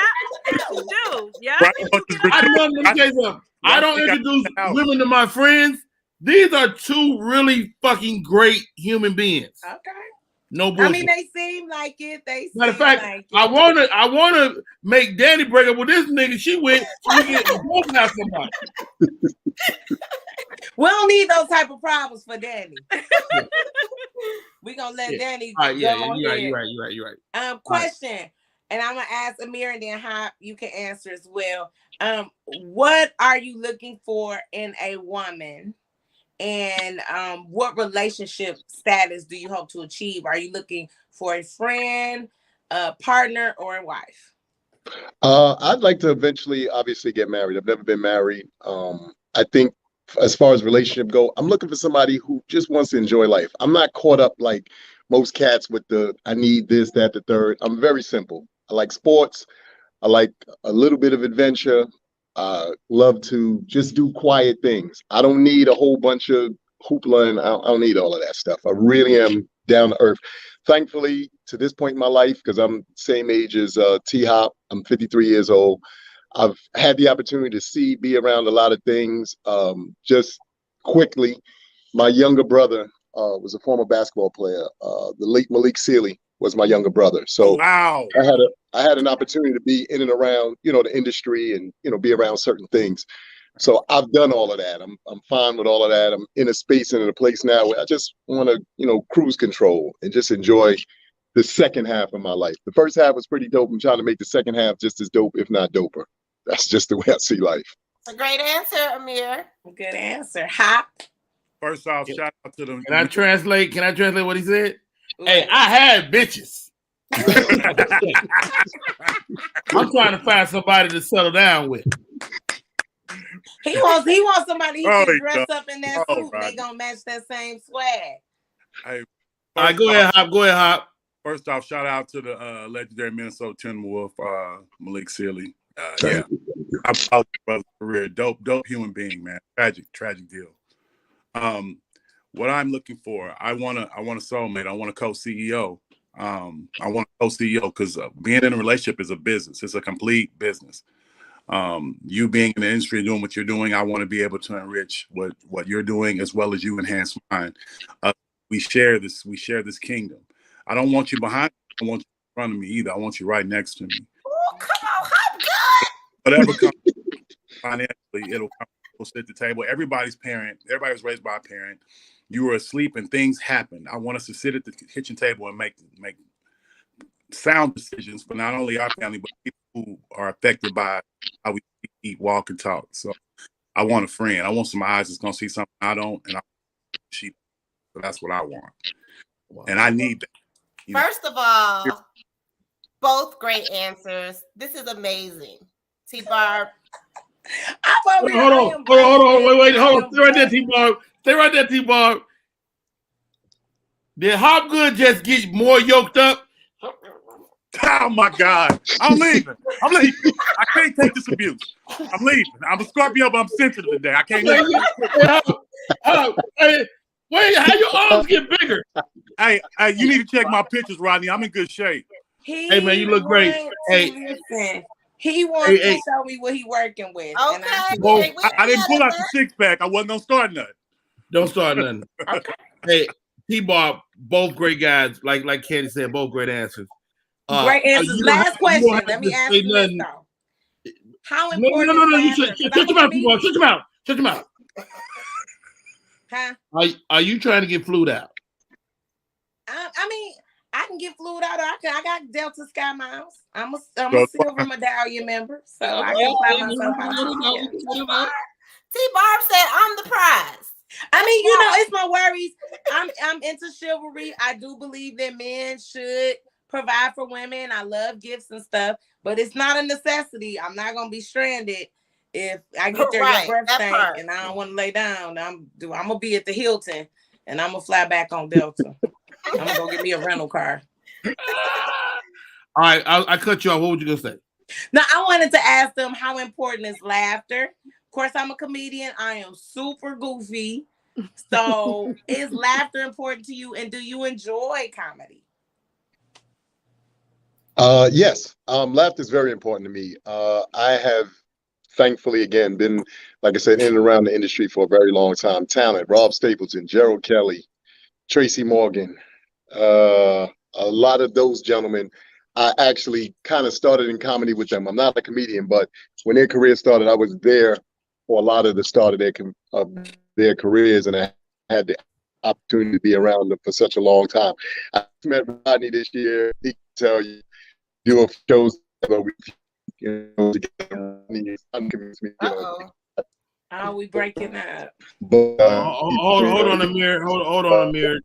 You do. Yeah. Let me tell you something. I don't introduce women to my friends. These are 2 really fucking great human beings. Okay. No bullshit. I mean, they seem like it. Matter of fact, I wanna make Danny break up with this nigga. She went both have somebody. We don't need those type of problems for Danny. We're gonna let Danny go you're right. Question, and I'm gonna ask Amir and then Hop, you can answer as well. What are you looking for in a woman? And what relationship status do you hope to achieve? Are you looking for a friend, a partner, or a wife? I'd like to eventually, obviously, get married. I've never been married. I think as far as relationship go, I'm looking for somebody who just wants to enjoy life. I'm not caught up like most cats with I need this, that, the third. I'm very simple. I like sports. I like a little bit of adventure. Love to just do quiet things. I don't need a whole bunch of hoopla, and I don't need all of that stuff. I really am down to earth. Thankfully, to this point in my life, because I'm same age as T-Hop, I'm 53 years old. I've had the opportunity to be around a lot of things. Just quickly, my younger brother was a former basketball player. The late Malik Sealy was my younger brother. So wow. I had an opportunity to be in and around, the industry and, be around certain things. So I've done all of that. I'm fine with all of that. I'm in a space and in a place now where I just want to, cruise control and just enjoy the second half of my life. The first half was pretty dope. I'm trying to make the second half just as dope, if not doper. That's just the way I see life. A great answer, Amir. Good answer. Hop. First off, shout out to them. Can I translate what he said? Hey, I had bitches. I'm trying to find somebody to settle down with. He wants somebody he can dress God. up in that suit. They gonna match that same swag. Hey, all right, go ahead, Hop. Go ahead, Hop. First off, shout out to the legendary Minnesota Timberwolf, Malik Sealy. Yeah, I followed your brother's career. Dope human being, man. Tragic deal. What I'm looking for, I want a soulmate. I want a co-CEO. I want a co-CEO because being in a relationship is a business. It's a complete business. You being in the industry doing what you're doing, I want to be able to enrich what you're doing as well as you enhance mine. We share this kingdom. I don't want you behind me. I don't want you in front of me either. I want you right next to me. Oh, come on, Hop good. Whatever comes financially, it'll come. We'll sit at the table. Everybody was raised by a parent. You were asleep and things happened. I want us to sit at the kitchen table and make sound decisions for not only our family, but people who are affected by how we eat, walk, and talk. So I want a friend. I want some eyes that's going to see something I don't, and so that's what I want. Wow. And I need that. First of all, both great answers. This is amazing. TBarb. Hold on. Wait. Hold on. Stay right there, TBarb. Stay right there, TBarb. Did Hopgood just get more yoked up? Oh my God. I'm leaving. I can't take this abuse. I'm leaving. I'm a Scorpio, but I'm sensitive today. I can't leave. Hey, wait, how your arms get bigger? Hey, you need to check my pictures, Rodney. I'm in good shape. Hey, man, you look great. Hey, listen. He wants to show me what he working with. Okay. And I didn't pull out the six-pack. I wasn't going to start nothing. Don't start nothing. Okay. Hey, TBarb, both great guys. Like Candy said, both great answers. Great answers. Last question. Let me ask you this, though. How important is laughter? Shut your mouth, TBarb. Shut your mouth. Huh? Are you trying to get flued out? I mean, I can get flued out. I got Delta Sky Miles. I'm a silver medallion member, so I can fly myself out. TBarb said, "I'm the prize." I mean, it's my worries. I'm into chivalry. I do believe that men should provide for women. I love gifts and stuff, but it's not a necessity. I'm not gonna be stranded if I get there your breath stank and I don't want to lay down. I'm gonna be at the Hilton and I'm gonna fly back on Delta. I'm gonna go get me a rental car. All right, I cut you off. What would you gonna say? Now I wanted to ask them how important is laughter. Of course, I'm a comedian. I am super goofy. So is laughter important to you, and do you enjoy comedy? Yes. Laughter is very important to me. I have thankfully, again, been, like I said, in and around the industry for a very long time. Talent, Rob Stapleton, Gerald Kelly, Tracy Morgan, a lot of those gentlemen. I actually kind of started in comedy with them. I'm not a comedian, but when their career started, I was there for a lot of the start of their careers, and I had the opportunity to be around them for such a long time. I met Rodney this year. He can tell you, do a shows together. Oh, we breaking up. But, hold on, Amir. Hold on, Amir.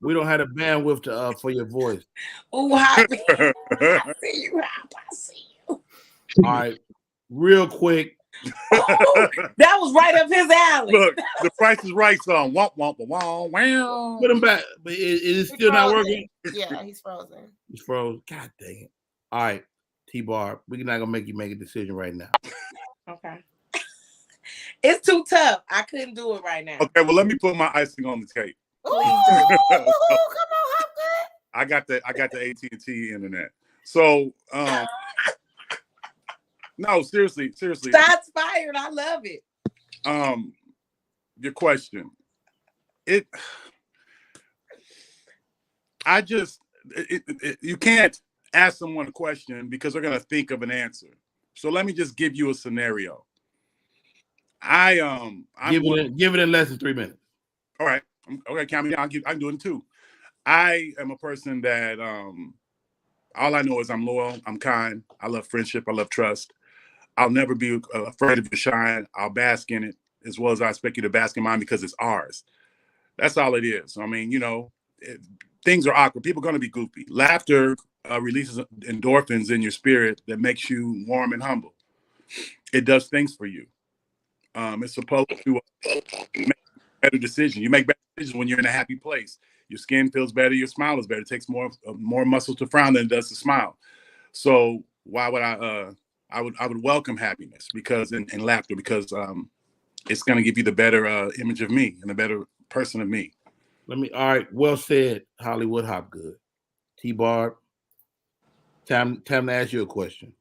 We don't have the bandwidth for your voice. Oh, I see you. I see you. All right, real quick. Oh, that was right up his alley. Look, the Price is Right song. Womp, womp, womp, wow. Put him back. But is it still not working? Yeah, he's frozen. He's frozen. God dang it. All right, TBarb, we're not going to make you make a decision right now. Okay. It's too tough. I couldn't do it right now. Okay, well, let me put my icing on the cake. Ooh, come on, how good? I got the AT&T internet. So, no, seriously. Shots fired. I love it. Your question. You can't ask someone a question because they're gonna think of an answer. So let me just give you a scenario. I'm give it in less than 3 minutes. All right. Okay, count me down. I'm doing it too. I am a person that all I know is I'm loyal, I'm kind, I love friendship, I love trust. I'll never be afraid of your shine. I'll bask in it as well as I expect you to bask in mine because it's ours. That's all it is. I mean, things are awkward. People are going to be goofy. Laughter releases endorphins in your spirit that makes you warm and humble. It does things for you. It's supposed to make better decisions. You make better decisions when you're in a happy place. Your skin feels better. Your smile is better. It takes more muscle to frown than it does to smile. So why would I would welcome happiness because and laughter because it's going to give you the better image of me and the better person of me. All right. Well said, Hollywood Hopgood. TBarb. Time to ask you a question.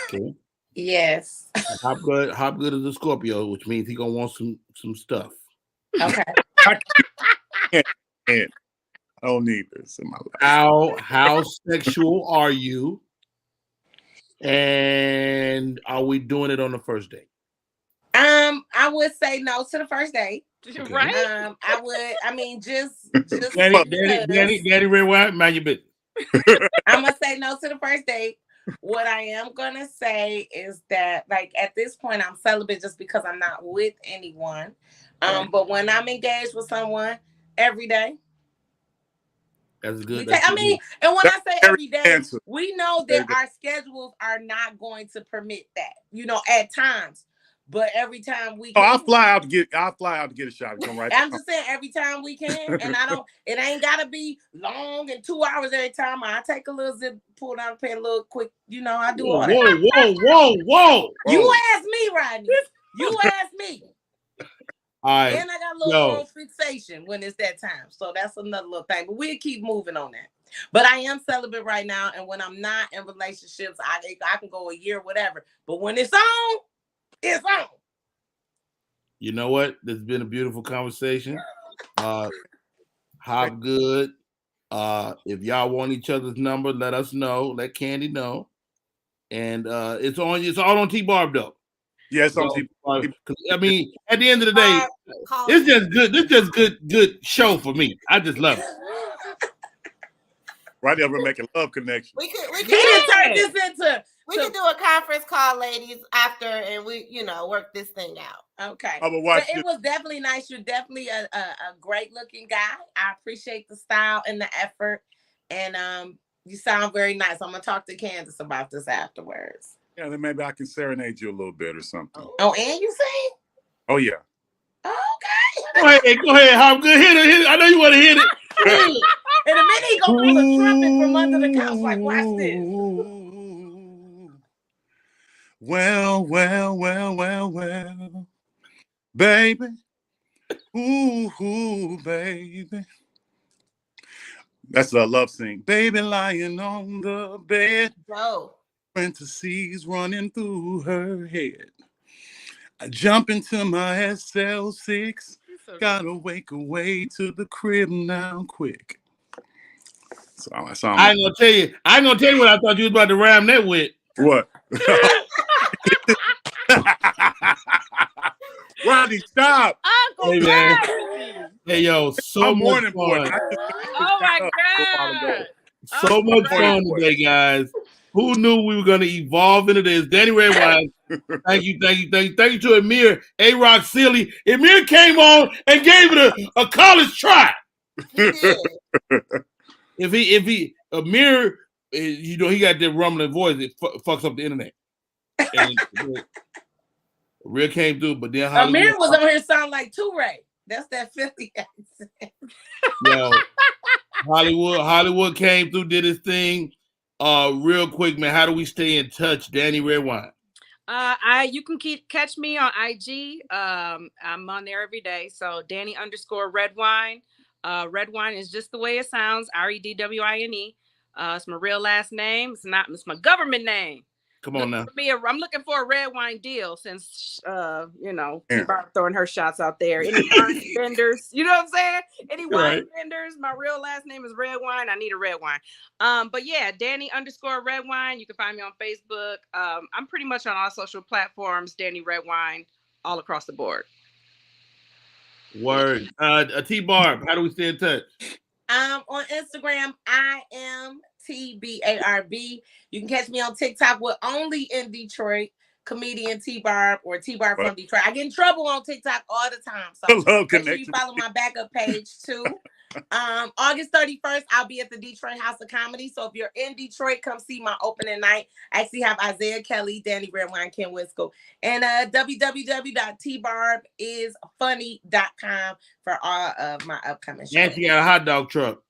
Okay. Yes. Hopgood is a Scorpio, which means he's gonna want some stuff. Okay. I don't need this in my life. How sexual are you? And are we doing it on the first date? I would say no to the first date. Okay. Right? I mean, just Daddy Red Wine, mind your business. I'm gonna say no to the first date. What I am gonna say is that, like, at this point, I'm celibate just because I'm not with anyone. But when I'm engaged with someone, every day. That's good. And when I say every day, we know that our schedules are not going to permit that. At times. But every time we can, I'll fly out to get a shot and come right. I'm just saying every time we can, and it ain't gotta be long and 2 hours every time. I take a little zip, pull down the pen, a little quick, I do all that. Whoa. You asked me, Rodney. You asked me. All right. And I got a little fixation when it's that time. So that's another little thing. But we'll keep moving on that. But I am celibate right now, and when I'm not in relationships, I can go a year, whatever. But when it's on, it's on. You know what? This has been a beautiful conversation. Hopgood. If y'all want each other's number, let us know. Let Candy know. And it's all on TBarb though. Yeah, it's on TBarb. I mean, at the end of the day, it's just good. This just good show for me. I just love it. Right there, we're making love connection. We can turn this into. We can do a conference call, ladies, after, and we, work this thing out. Okay. But it was definitely nice. You're definitely a great looking guy. I appreciate the style and the effort. And you sound very nice. I'm gonna talk to Candace about this afterwards. Yeah, then maybe I can serenade you a little bit or something. Oh, and you sing? Oh yeah. Okay. Go ahead, Hopgood. Hit it. I know you want to hit it. In a minute, he gonna bring a trumpet from under the couch. Like, watch this. Well, baby. Ooh, baby. That's a love sing. Baby lying on the bed. Oh. Fantasies running through her head. I jump into my SL6. Gotta wake away to the crib now quick. So I ain't gonna tell you what I thought you was about to rhyme that with. What? Rodney, stop. Hey, man. Hey, yo, so much fun. Oh, my God. So much fun today, guys. Who knew we were going to evolve into this? Danny Red Wine. Thank you to Amir, A-Rock Silly. Amir came on and gave it a college try. Amir, he got that rumbling voice. It fucks up the internet. And Amir came through, but then Amir was on here sound like Toure. That's that 50 accent. Yo, Hollywood came through, did his thing. Real quick, man. How do we stay in touch, Danny Red Wine? You can catch me on IG. I'm on there every day. So Danny_Redwine. Redwine is just the way it sounds. REDWINE. It's my real last name. It's my government name. Come on now. I'm looking for a red wine deal since TBarb throwing her shots out there. Any wine vendors, you know what I'm saying? Any wine vendors? My real last name is Red Wine. I need a red wine. But yeah, Danny_Red Wine. You can find me on Facebook. I'm pretty much on all social platforms. Danny Red Wine, all across the board. Word. TBarb, how do we stay in touch? On Instagram, I am TBarb. You can catch me on TikTok with only in Detroit, comedian TBarb or TBarb from Detroit. I get in trouble on TikTok all the time. So make sure you follow my backup page too. August 31st, I'll be at the Detroit House of Comedy. So if you're in Detroit, come see my opening night. I actually have Isaiah Kelly, Danny Redwine, Ken Wisco, and www.tbarbisfunny.com for all of my upcoming shows. And she got a hot dog truck.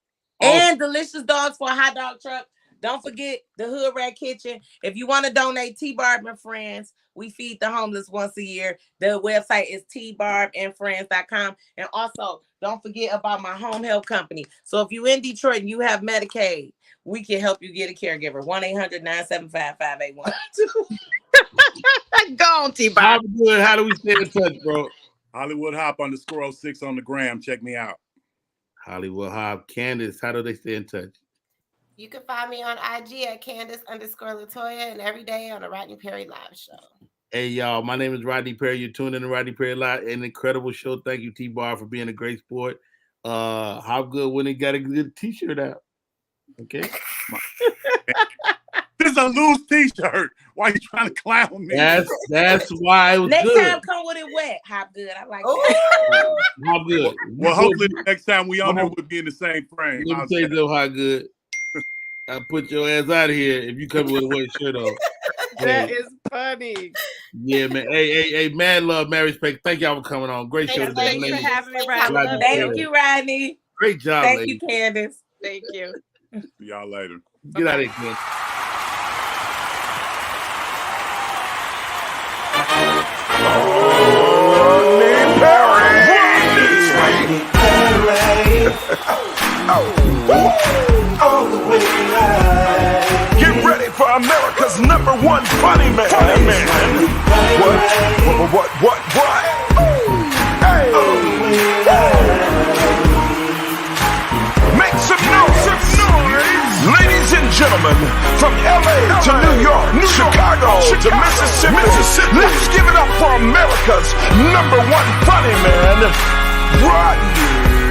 And delicious dogs for a hot dog truck. Don't forget the Hood Rat Kitchen. If you want to donate, TBarb and Friends, we feed the homeless once a year. The website is tbarbandfriends.com. And also, don't forget about my home health company. So if you're in Detroit and you have Medicaid, we can help you get a caregiver. 1-800-975-5812. Go on, TBarb. How do we stay in touch, bro? Hollywood Hop _06 on the gram. Check me out. Hollywood Hop. Candace, how do they stay in touch? You can find me on IG at Candace_Latoya and every day on the Rodney Perry Live Show. Hey, y'all. My name is Rodney Perry. You're tuned in to Rodney Perry Live. An incredible show. Thank you, TBarb, for being a great sport. How good when he got a good t-shirt out. Okay. This is a loose t-shirt. Why are you trying to clown me? That's why it was next good. Next time, come with it wet. Hop good. I like that. How good. Well, hopefully the next time we on there, we'll be in the same frame. Let me tell you though, how good. I'll put your ass out of here if you come with a wet shirt on. That is funny. Yeah, man. Hey, mad love, Mary Spake. Thank y'all for coming on. Great show today. Thanks for having me, Rodney. Thank you, Rodney. Great job, Thank ladies. you, Candace. Thank you. See y'all later. Get out of here, Candace. Get ready for America's #1 funny man. What? Hey. Make some noise. Ladies and gentlemen, from LA to New York, Chicago to Mississippi, let's give it up for America's #1 funny man, Rodney.